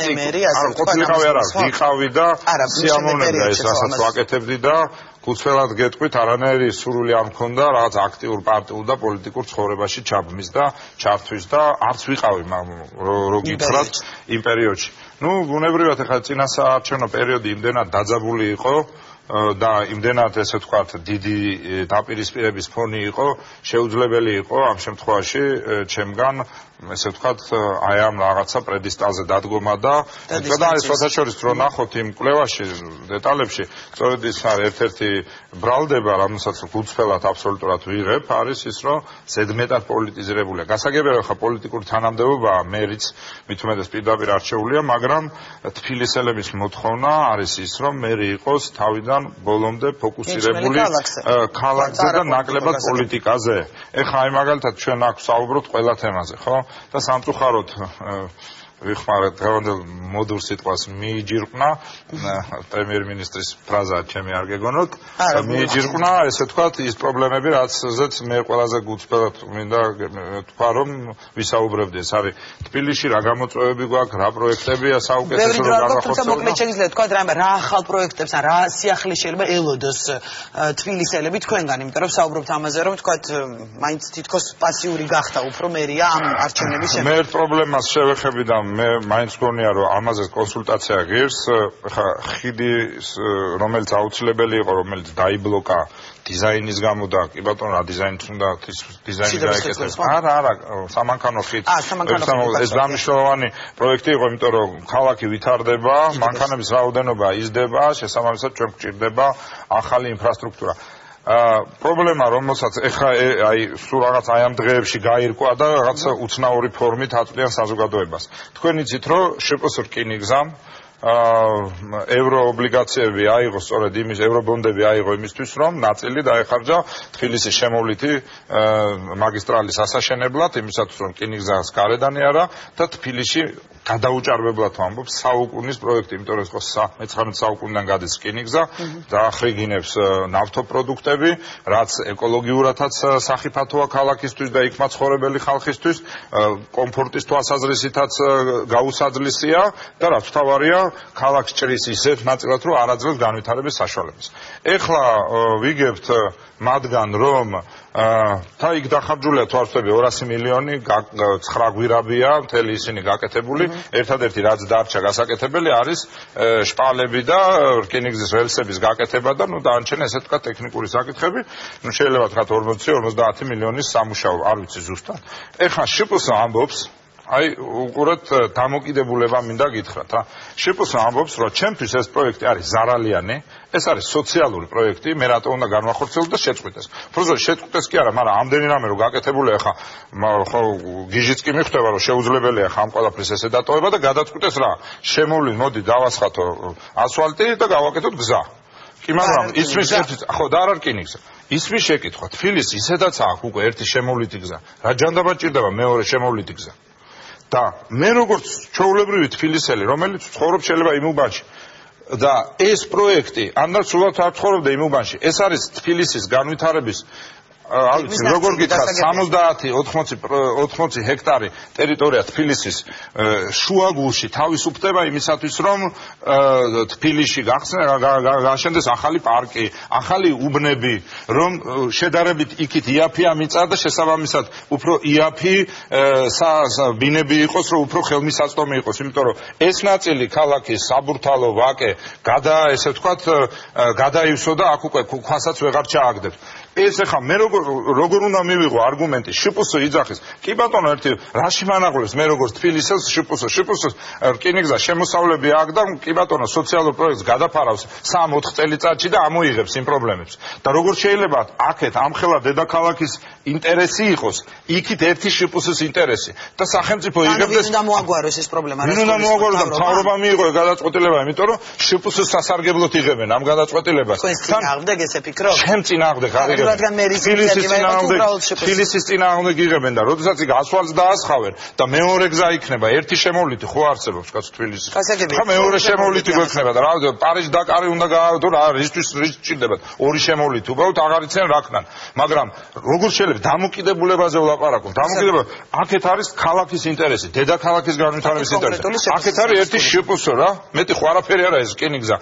არ ყოფილიყავი არა ვიყავი და სიამოვნებდა ეს რასაც ვაკეთებდი და გულწრფელად გეტყვით არანაირი სურვილი არ მქონდა რაღაც აქტიურ პარტიულ და პოლიტიკურ ცხოვრებაში ჩაბმის და ჩართვის და არც ვიყავი რო გითხრათ იმ პერიოდში ну ბუნებრივად ახლა წინასაარჩევნო პერიოდი იმდენად დაძაბული იყო და იმდენად ესე ვთქვათ დიდი დაპირისპირების ფონი იყო შეუძლებელი იყო ამ შემთხვევაში ჩემგან ესე ვთქვათ აი ამ რაღაცა პრედისტალზე დადგომა და ეს შესაძლოა რომ ნახოთ იმ კვლევაში დეტალებში სწორედ ის არის ერთ-ერთი ბრალდება რომელსაც გულწრფელად აბსოლუტურად ვიღებ არის ის რომ ზედმეტად პოლიტიზირებულია გასაგებია ხა პოლიტიკური თანამდებობა მერიც მით უმეტეს პირდაპირ არჩეულია მაგრამ თბილისელების მოთხოვნა არის ის რომ მერი იყოს თავიდან ბოლომდე ფოკუსირებული ქალაქზე და ნაკლებად პოლიტიკაზე. ეხლა აი მაგალითად ჩვენ აქ საუბრობთ ყველა თემაზე, ხო? და სამწუხაროდ ვიხმარეთ დღევანდელ მოდურ სიტყვას მიიჯირყნა პრემიერ-მინისტრის ფრაზა ჩემი არ გეგონოთ მიიჯირყნა ესე ვთქვათ ის პრობლემები რაცაც მე ყველაზე გულწრფელად მინდა თქვა რომ ვისაუბრებდი ეს არის თბილისში რა გამოწვევები გვაქვს რა პროექტებია საუკეთესო რომ განახორციელოს მოკლედ შეგიძლიათ თქვა რა ახალ პროექტებს ან რა სიახლე შეიძლება ელოდოს თბილისელები თქვენგან იმიტომ რომ საუბრობთ ამაზე რომ თქვა მაინც თითქოს პასიური გახდა უფრო მერია ამ არჩევნების შემდეგ მე პრობლემას შევეხები და მე მაინც გონია რომ ამაზე კონსულტაცია ღირს ხა ხიდი რომელიც აუცილებელი იყო რომელიც დაიბლოკა დიზაინის გამო და კი ბატონო რა დიზაინს უნდა დიზაინი გაეკეთეს არა სამანქანო ხიდს ეს დამშოვანი პროექტი იყო იმიტომ რომ ქალაქი ვითარდება მანქანების რაოდენობა იზრდება შესაბამისად ჩვენ გვჭირდება ახალი ინფრასტრუქტურა პრობლემა რომელსაც ეხა აი სულ რაღაც აი ამ დღეებში გაირკვა და რაღაც უცნაური ფორმით აწვდიან საზოგადოებას თქვენ იცით რომ შპს რკინიგზამ ევროობლიგაციები აიღო სწორედ იმის ევრობონდები აიღო იმისთვის რომ ნაწილი დაეხარჯა თბილისის შემოვლითი მაგისტრალის ასაშენებლად იმისათვის რომ რკინიგზას გარედანი არა და თბილისში გადაუჭარბებლად ვამბობ საუკუნის პროექტი, იმიტომ რომ ეს ხო მე-19 საუკუნიდან გადის რკინიგზა, დაახრიგინებს ნავთობპროდუქტები, რაც ეკოლოგიურადაც სახიფათოა ქალაქისთვის და იქ მაცხოვრებელი ხალხისთვის, კომფორტის თვალსაზრისითაც გაუსაძლისია და რაც თავარია, ქალაქს ჭრის ისეთ ნაწილად, რომ არ აძლევს განვითარების საშუალებას. ეხლა ვიგებთ მათგან, რომ და იქ დახარჯულია თვალსწრები 200 მილიონი, 9 გვირაბია, მთელი ისინი გაკეთებული. ერთადერთი რაც დარჩა გასაკეთებელი არის შპალები და რკინიგზის რელსების გაკეთება და დანარჩენი ესე თქვა ტექნიკური საკითხები. შეიძლება თქვა 40-50 მილიონის სამუშაო, არ ვიცი ზუსტად. ეხლა შპს ამბობს აი უყურეთ დამოკიდებულება მინდა გითხრათ შპს ამბობს რომ ჩემთვის ეს პროექტი არის ზარალიანი ეს არის სოციალური პროექტი მე რატო უნდა განვახორციელო და შეწყვიტეს უბრალოდ შეწყვიტეს კი არა მაგრამ ამდენი რამე რომ გაკეთებულია ხა ხო გიჟიც კი მიხვდება რომ შეუძლებელია ხა ამ ყველაფრის ესე დატოვება და გადაწყვიტეს რა შემოვლით მოდი დავასხათო ასფალტი და გავაკეთოთ გზა კი მაგრამ ისმის ერთი ხო და არ რკინიგზა ისმის შეკითხვა თბილისი ისედაც აქვს უკვე ერთი შემოვლითი გზა რა ჯანდაბად ჭირდება მეორე შემოვლითი გზა და მე როგორც ჩვეულებრივი თბილისელი რომელიც ცხოვრობს შეიძლება იმ უბანში და ეს პროექტი ანდაც სულად არ ცხოვრობდა იმ უბანში ეს არის თბილისის განვითარების როგორ გითხრათ 70-80 ჰექტარი ტერიტორია თბილისის შუაგულში თავისუფლდება იმისათვის რომ თბილისში გაშენდეს ახალი პარკი, ახალი უბნები, რომ შედარებით იქით იაფია მიწა და შესაბამისად უფრო იაფი ბინები იყოს, რომ უფრო ხელმისაწვდომი იყოს, იმიტომ რომ ეს ნაწილი ქალაქის საბურთალო ვაკე ესე ვთქვათ გადაივსო და აქ უკვე ქვასაც ვეღარ ჩააგდებთ. ეს ახლა მე როგორ უნდა მივიღო არგუმენტი შპს იძახის კი ბატონო ერთი რაში მანაღლებს მე როგორც თბილისელს შპს რკინიგზა შემოსავლები აქვს და კი ბატონო სოციალურ პროექტს გადაფარავს 3-4 წელიწადში და ამოიღებს იმ პრობლემებს და როგორ შეიძლება აქეთ ამხელა დედაქალაქის ინტერესი იყოს იქით ერთი შპს-ის ინტერესი და სახელმწიფო იღებს უნდა მოაგვაროს ეს პრობლემა რა უნდა მოაგვაროს და მთავრობა მიიღო გადაწყვეტილება იმიტომ რომ შპს-ს სასარგებლოდ იღებენ ამ გადაწყვეტილებას თან აღდგ ესე ფიქრობ ჩემ წინააღმდეგ არის თბილისის წინააღმდეგ იღებენ და როდესაც იქ ასფალტს დაასხავენ და მეორე გზა იქნება ერთი შემოვლითი ხო არსებობს კაც თბილისში ხა მეორე შემოვლითი გვექნება და რა პარიზ-დაკარი უნდა გააღვდო რა რისთვის ჭირდებათ ორი შემოვლითი უბრალოდ აღარ იციან რა ქნან მაგრამ როგორ შეიძლება დამოკიდებულებაზე ვლაპარაკობ დამოკიდებულება აქეთ არის ქალაქის ინტერესი დედაქალაქის განვითარების ინტერესი აქეთ არის ერთი შპს რა მეტი ხო არაფერი არა ეს რკინიგზა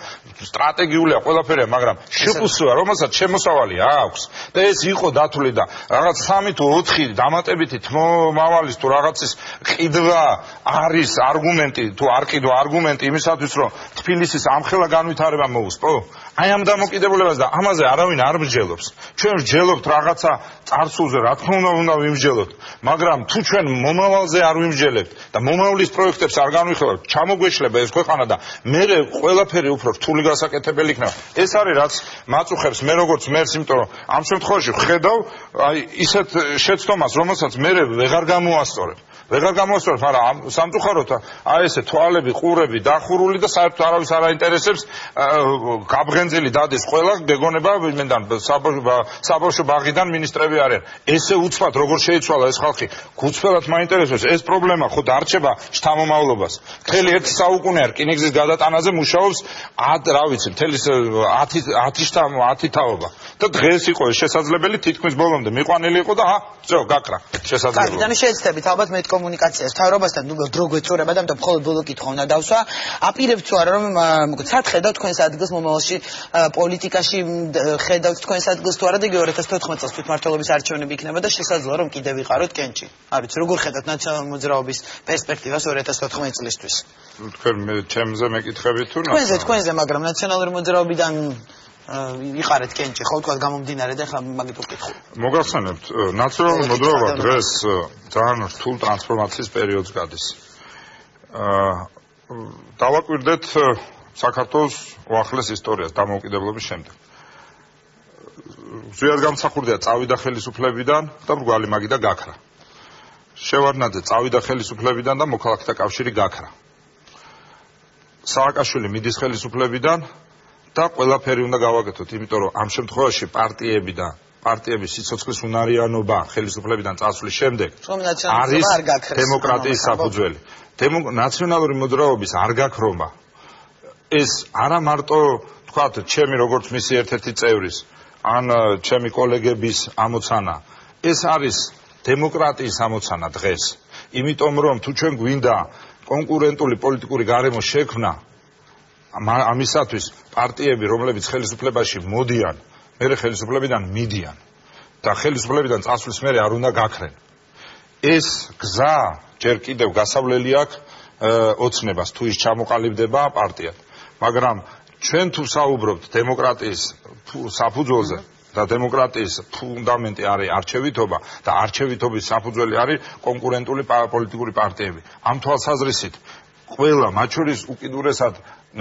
სტრატეგიულია ყველაფერია მაგრამ შპს-ა რომელსაც შემოსავალი აქვს და ეს იყო დათვლი და რაღაც 3 თუ 4 დამატებითი თმომავალის თუ რაღაცის ყიდვა არის არგუმენტი თუ არ ყიდვა არგუმენტი იმისათვის რომ თბილისის ამხელა განვითარება მოუსწრო აი ამ დამოკიდებულებას და ამაზე არავინ არ მსჯელობს ჩვენ ვსჯელობთ რაღაცა წარსულზე რა თქმა უნდა ვიმსჯელოთ მაგრამ თუ ჩვენ მომავალზე არ ვიმსჯელებთ და მომავლის პროექტებს არ განვიხილავთ ჩამოგვეშლება ეს ქვეყანა და მე ყველაფერი უფრო რთული გასაკეთებელი იქნება ეს არის რაც მაწუხებს მე როგორც მერს იმიტომ რომ ამ შემთხვევაში ვხედავ აი ისეთ შეცდომას რომელსაც მე ვეღარ გამოასწორებ მაგრამ სამწუხაროდ აი ესე თვალები ყურები დახურული და საერთოდ არავის არ აინტერესებს გაბღენძილი დადის ყველა გეგონება იმენდან საბავშვო ბაღიდან მინისტრები არიან ესე უცბად როგორ შეიცვალა ეს ხალხი გუცფელად მაინტერესებს ეს პრობლემა ხო დარჩება შთამომავლობას მთელი ერთი საუკუნეა რკინიგზის გადატანაზე მუშაობს რა ვიცი მთელი 10 თაობა და დღეს იყო ეს შესაძლებელი თითქმის ბოლომდე მიყვანილი იყო და გაკრა შესაძლებელი. კარგი, შეეცდებით ალბათ მეტ კომუნიკაციას თავრობასთან დრო გვეწურება და მხოლოდ ბოლო კითხვა უნდა დავსვა. აპირებთ თუ არა რომ სად ხედავთ თქვენს ადგილს მომავალში პოლიტიკაში ხედავთ თქვენს ადგილს თუ არა და 2014 წელს თვითმმართველობის არჩევნები იქნება და შესაძლოა რომ კიდევ ვიყაროთ კენჭი. არ ვიცი როგორ ხედავთ ნაციონალურ მოძრაობის პერსპექტივას 2014 წლისთვის. თქვენ ჩემზე მეკითხებით თუ თქვენზე მაგრამ ნაციონალური მოძრაობიდან იყარეთ კენჭი ხო თქვა გამომდინარე და ხა მაგით ვკითხო. მოგახსენებთ ნაციონალური მოძრაობა დღეს ძალიან რთულ ტრანსფორმაციის პერიოდს გადის. დავაკვირდეთ საქართველოს უახლეს ისტორიას დამოუკიდებლობის შემდეგ. ზუსტად გამსახურდია წავიდა ხელისუფლებიდან და მრგვალი მაგიდა გაქრა. შევარდნაძე წავიდა ხელისუფლებიდან და მოქალაქეთა კავშირი გაქრა. სააკაშვილი მიდის ხელისუფლებიდან და ყველაფერი უნდა გავაკეთოთ, იმიტომ რომ ამ შემთხვევაში პარტიები და პარტიების სიცოცხლის უნარიანობა ხელისუფლებიდან წასვლის შემდეგ არის დემოკრატიის საფუძველი. ნაციონალური მოძრაობის არ გაქრომა ეს არა მარტო თქვათ ჩემი როგორც მისი ერთ-ერთი წევრის ან ჩემი კოლეგების ამოცანა, ეს არის დემოკრატიის ამოცანა დღეს. იმიტომ რომ თუ ჩვენ გვინდა კონკურენტული პოლიტიკური გარემო შექმნა, ამისათვის პარტიები, რომლებიც ხელისუფლებაში მოდიან, მერე ხელისუფლებიდან მიდიან და ხელისუფლებიდან წასვლის მერე არ უნდა გაქრენ. ეს გზა ჯერ კიდევ გასავლელი აქვს ოცნებას, თუ ის ჩამოყალიბდება პარტიად. მაგრამ ჩვენ თუ საუბრობთ დემოკრატიის საფუძველზე და დემოკრატიის ფუნდამენტი არის არჩევითობა და არჩევითობის საფუძველი არის კონკურენტული პოლიტიკური პარტიები. ამ თვალსაზრისით ყველა, მათ შორის უკიდურესად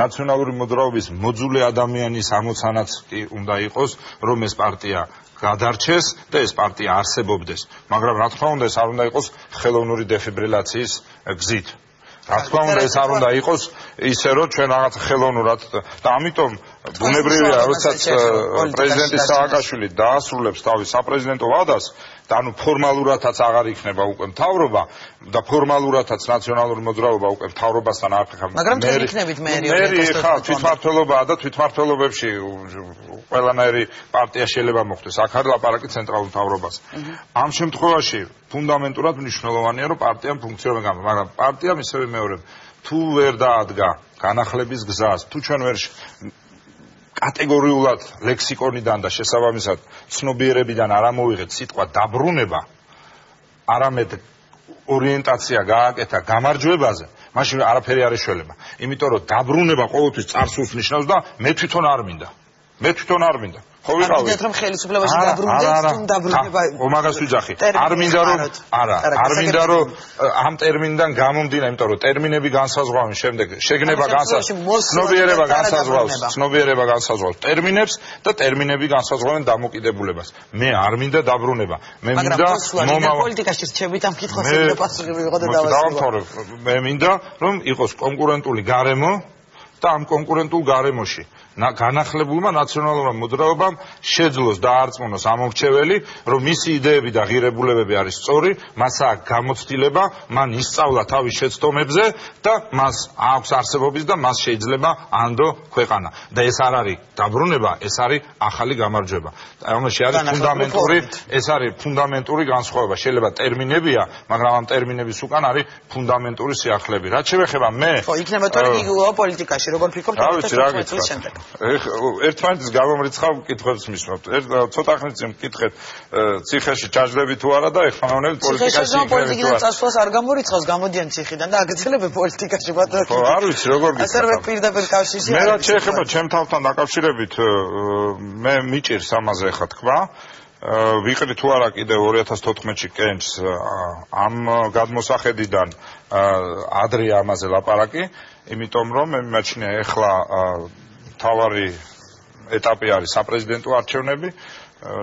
ნაციონალური მოძრაობის მოძულე ადამიანის ამოცანაც კი უნდა იყოს, რომ ეს პარტია გადარჩეს და ეს პარტია არსებობდეს. მაგრამ რა თქმა უნდა, ეს არ უნდა იყოს ხელოვნური დეფიბრილაციის გზით. რა თქმა უნდა, ეს არ უნდა იყოს ისე, რომ ჩვენ რაღაც ხელოვნურად და ამიტომ ბუნებრივია, როდესაც პრეზიდენტი სააკაშვილი დაასრულებს თავის საპრეზიდენტო ვადას, და ანუ ფორმალურადაც აღარ იქნება უკვე მთავრობა და ფორმალურადაც ნაციონალური მოძრაობა უკვე მთავრობასთან არ ხება. მაგრამ თუ იქნებით მერი ხა თვითმმართველობაა და თვითმმართველობებში ყველანაირი პარტია შეიძლება მოხდეს. აქ არის ლაპარაკი ცენტრალურ მთავრობას. ამ შემთხვევაში ფუნდამენტურად მნიშვნელოვანია, რომ პარტიამ ფუნქციონირება გამა, მაგრამ პარტიამ ისევე მეორებ, თუ ვერ დაადგა განახლების გზას, თუ ჩვენ ვერ კატეგორიულად ლექსიკონიდან და შესაბამისად ცნობიერებიდან არ ამოვიღეთ სიტყვა დაბრუნება, არამედ ორიენტაცია გააკეთა გამარჯვებაზე, მაშინ არაფერი არ ეშველება. იმიტომ რომ დაბრუნება ყოველთვის წარსულს ნიშნავს და მე თვითონ არ მინდა. ხო ვიყავი? არ რომ ხელისუფლებაში დაბრუნდეს, თუ დაბრუნება. მაგას ვიძახი. არ მინდა რომ არ მინდა რომ ამ ტერმინიდან გამომდინა, იმიტომ რომ ტერმინები განსაზღვრავენ შემდეგ შეგნება ცნობიერება განსაზღვრავს ტერმინებს და ტერმინები განსაზღვრავენ დამოკიდებულებას. მე არ მინდა დაბრუნება. მე მინდა პოლიტიკაში რჩებით ამ კითხვას ეგრე პასუხი მივიღო და დავასრულე. მე მინდა რომ იყოს კონკურენტული გარემო და ამ კონკურენტულ გარემოში განახლებულმა ნაციონალურმა მოძრაობამ შეძლოს დაარწმუნოს ამორჩეველი, რომ მისი იდეები და ღირებულებები არის სწორი, მას აქვს გამოცდილება, მან ისწავლა თავის შეცდომებზე და მას აქვს არსებობის და მას შეიძლება ანდო ქვეყანა. და ეს არ არის დაბრუნება, ეს არის ახალი გამარჯვება. ამაში არის ფუნდამენტური განსხვავება. შეიძლება ტერმინებია, მაგრამ ამ ტერმინების უკან არის ფუნდამენტური სიახლეები. რაც შეეხება მე, ხო, იქნება თორემ პოლიტიკაში, როგორ ფიქრობთ, ერთმანეთის გამომრიცხავ კითხვებს მისვამთ. ცოტა ხნის წინ მკითხეთ ციხეში ჩაჯდები თუ არა და ეხმაურებით პოლიტიკაში პოლიტიკიდან წასვლას არ გამორიცხავს, გამოდიან ციხიდან და აგრძელებენ პოლიტიკაში ბატონო. ხო, არ ვიცი როგორ გიქცევთ. ასე რომ პირდაპირ კავშირში მე რაც შეეხება ჩემ თავთან დაკავშირებით, მე მიჭირს ამაზე ახლა თქვა. ვიყრი თუ არა კიდევ 2014-ში კენჭს ამ გადმოსახედიდან ადრე ამაზე ლაპარაკი, იმიტომ რომ მე მიმაჩნია ახლა თავარი ეტაპი არის საპრეზიდენტო არჩევნები,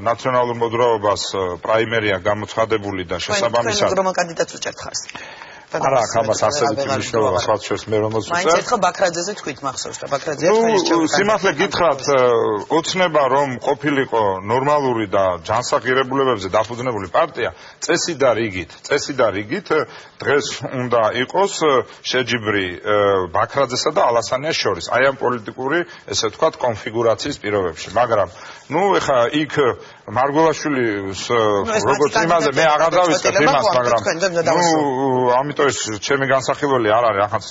ნაციონალურ მოძრაობას პრაიმერია გამოცხადებული და შესაბამისად ჩვენ რომელ კანდიდატს უჭერთ ხარს? არა, ამას ასეთი მნიშვნელობა სხვა შორის მე რომელს უწევ. მაინც ერთხელ ბაქრაძეზე თქვით მახსოვს და ბაქრაძე ერთმანეთს ჩავიდა. სიმართლე გითხრათ, ოცნება რომ ყოფილიყო ნორმალური და ჯანსაღირებულებებზე დაფუძნებული პარტია, წესი და რიგით დღეს უნდა იყოს შეჯიბრი ბაქრაძესა და ალასანიას შორის. აი ამ პოლიტიკური, ესე ვთქვათ, კონფიგურაციის პირობებში. მაგრამ ეხა იქ მარგველაშვილის როგორც იმაზე მე აღარ დავისწრებ იმას, მაგრამ ამიტომ ეს ჩემი განსახილველი არ არის, ახაც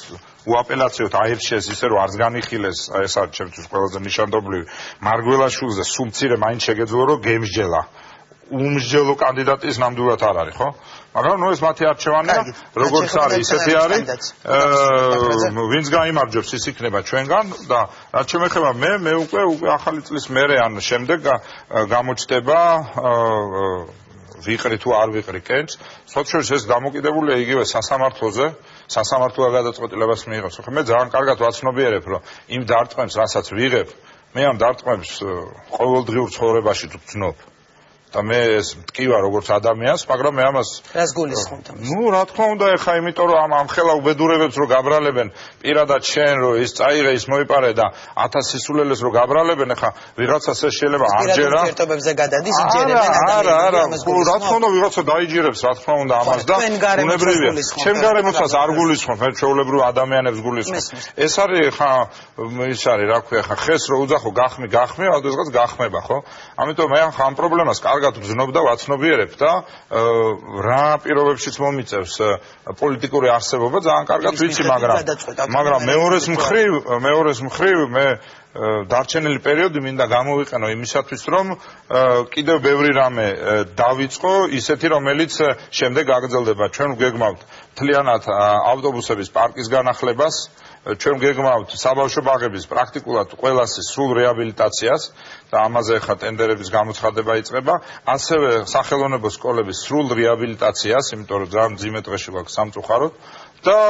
უაპელაციოდ აირჩიეს ისე რომ არც განიხილეს, ეს არის ჩემთვის ყველაზე ნიშანდობლივი. მარგველაშვილზე სულ მცირე მაინც შეგეძლო რომ გემსჯელა. უმსჯელო კანდიდატის ნამდვილად არ არის, ხო? მაგრამ ეს მათი არჩევანია, როგორც არის, ისეთი არის. ვინც გაიმარჯვებს, ის იქნება ჩვენგან და რაც შემეხება მე უკვე ახალი წლის მერე ან შემდეგ გამოჩნდება ვიყრი თუ არ ვიყრი კენჭს, სოციალურ ეს დამოკიდებულია იგივე სასამართლოზე, სასამართლო გადაწყვეტილებას მიიღებს. ხო, მე ძალიან კარგად ვაცნობიერებ, რომ იმ დარტყმებს, რასაც ვიღებ, მე ამ დარტყმებს ყოველდღიურ ცხოვრებაში ვცნობ. და მე ეს მткиვა როგორც ადამიანს, მაგრამ მე ამას რას გულისხმობთ ამას? ნუ რა თქმა უნდა, ეხა იმიტომ რომ ამ ხელა უბედურებებს რო გაბრალებენ, პირადად შენ რო ის წაიღე ის მოიპარე და 1000 სისულელეს რო გაბრალებენ, ეხა ვიღაცას ეს შეიძლება არჯერა. ურთიერთობებზე გადადის, იჯერებენ ადამიანებს. რა თქმა უნდა, ვიღაცა დაიჯერებს, რა თქმა უნდა ამას და უნებრივია. ჩემ გარემოსაც არ გულისხმობ, მე ჩვეულებრივ ადამიანებს გულისხმობ. ეს არის ხა ის არის რა ქვია, ხა ხეს რო უძახო გახმი, ალბათ გახმება, ხო? ამიტომ მე ახლა ამ პრობლემას კარგად ვზნობ და ვაცნობიერებ და რა პირობებშიც მომიწევს პოლიტიკური არსებობა ძალიან კარგად ვიცი, მაგრამ მეორეს მხრივ მე დარჩენილი პერიოდი მინდა გამოვიყენო იმისათვის, რომ კიდევ ბევრი რამე დავიწყო, ისეთი რომელიც შემდეგ გაგრძელდება. ჩვენ ვგეგმავთ მთლიანად ავტობუსების პარკის განახლებას, ჩვენ გეგმავთ საბავშვო ბაღების პრაქტიკულად ყველასი სრულ რეაბილიტაციას და ამაზე ხა ტენდერების გამოცხადება იწყება, ასევე სახელოვნებო სკოლების სრულ რეაბილიტაციას, იმიტომ რომ ძალიან მძიმე დღეში ვაქვს სამწუხაროდ და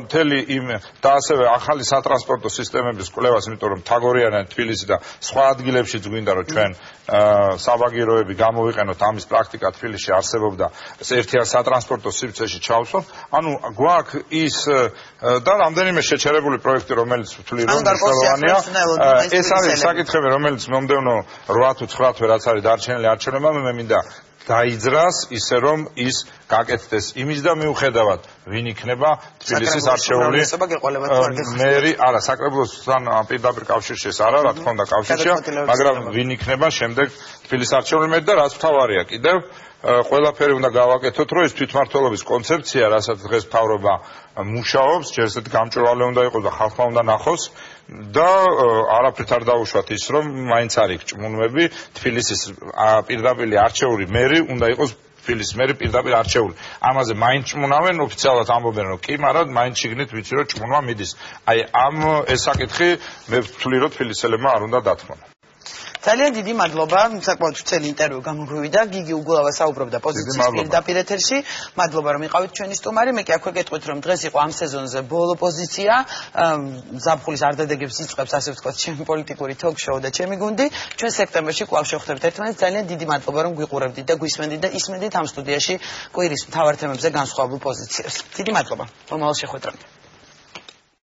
მთელი იმ და ასევე ახალი სატრანსპორტო სისტემების კვლევას, იმიტომ რომ თაგორიანი, თბილისი და სხვა ადგილებშიც გვინდა რომ ჩვენ საბაგიროები გამოვიყენოთ, ამის პრაქტიკა თბილისში არსებობდა, ერთიან სატრანსპორტო სივრცეში ჩავსვათ. ანუ გვაქვს ის და რამდენიმე შეჩერებული პროექტი, რომელიც ვთვლი რომ მნიშვნელოვანია. ეს არის საკითხები, რომელიც მომდევნო 8 თუ 9 თვე რაც არის დარჩენილი არჩევნებმა, მე მინდა დაიძრას ისე რომ ის გაკეთდეს. იმის და მიუხედავად ვინ იქნება თბილისის არჩეული მერი, არა, საკრებულოსთან პირდაპირ კავშირში ეს არა, რა თქმა უნდა კავშირშია, მაგრამ ვინ იქნება შემდეგ თბილისის არჩეული მერი და რაც მთავარია კიდევ ყველაფერი უნდა გავაკეთოთ, რომ ეს თვითმმართველობის კონცეფცია, რასაც დღეს მთავრობა მუშაობს, ჯერ ესეთი გამჭვირვალე უნდა იყოს და ხალხმა უნდა ნახოს და არაფრით არ დაუშვათ ის, რომ მაინც არის ჭმუნმები, თბილისის პირდაპირ არჩეული მერი უნდა იყოს თბილისის მერი პირდაპირ არჩეული. ამაზე მაინც ჭმუნავენ, ოფიციალურად ამბობენ, რომ კი, მაგრამ მაინც შიგნით ვიცი, რომ ჭმუნვა მიდის. აი ამ ეს საკითხი მე ვთვლი, რომ თბილისელებმა არ უნდა დათმონ. ძალიან დიდი მადლობა, საკმაოდ ვრცელი ინტერვიუ გამოგვივიდა. გიგი უგულავა საუბრობდა პოზიციის პირდაპირ ეთერში. მადლობა რომ იყავით ჩვენი სტუმარი. მე კი აქვე გეტყვით რომ დღეს იყო ამ სეზონზე ბოლო პოზიცია. ზაფხულის არდადეგებს იწყებს, ასე ვთქვათ, ჩემი პოლიტიკური ток-შოუ და ჩემი გუნდი. ჩვენ სექტემბერში კვლავ შევხვდებით ერთმანეთს. ძალიან დიდი მადლობა რომ გვიყურებდით და გვისმენდით და ისმენდით ამ სტუდიაში კვირის მთავარ თემებზე განსხვავებულ პოზიციებს. დიდი მადლობა. მომავალ შეხვედრამდე.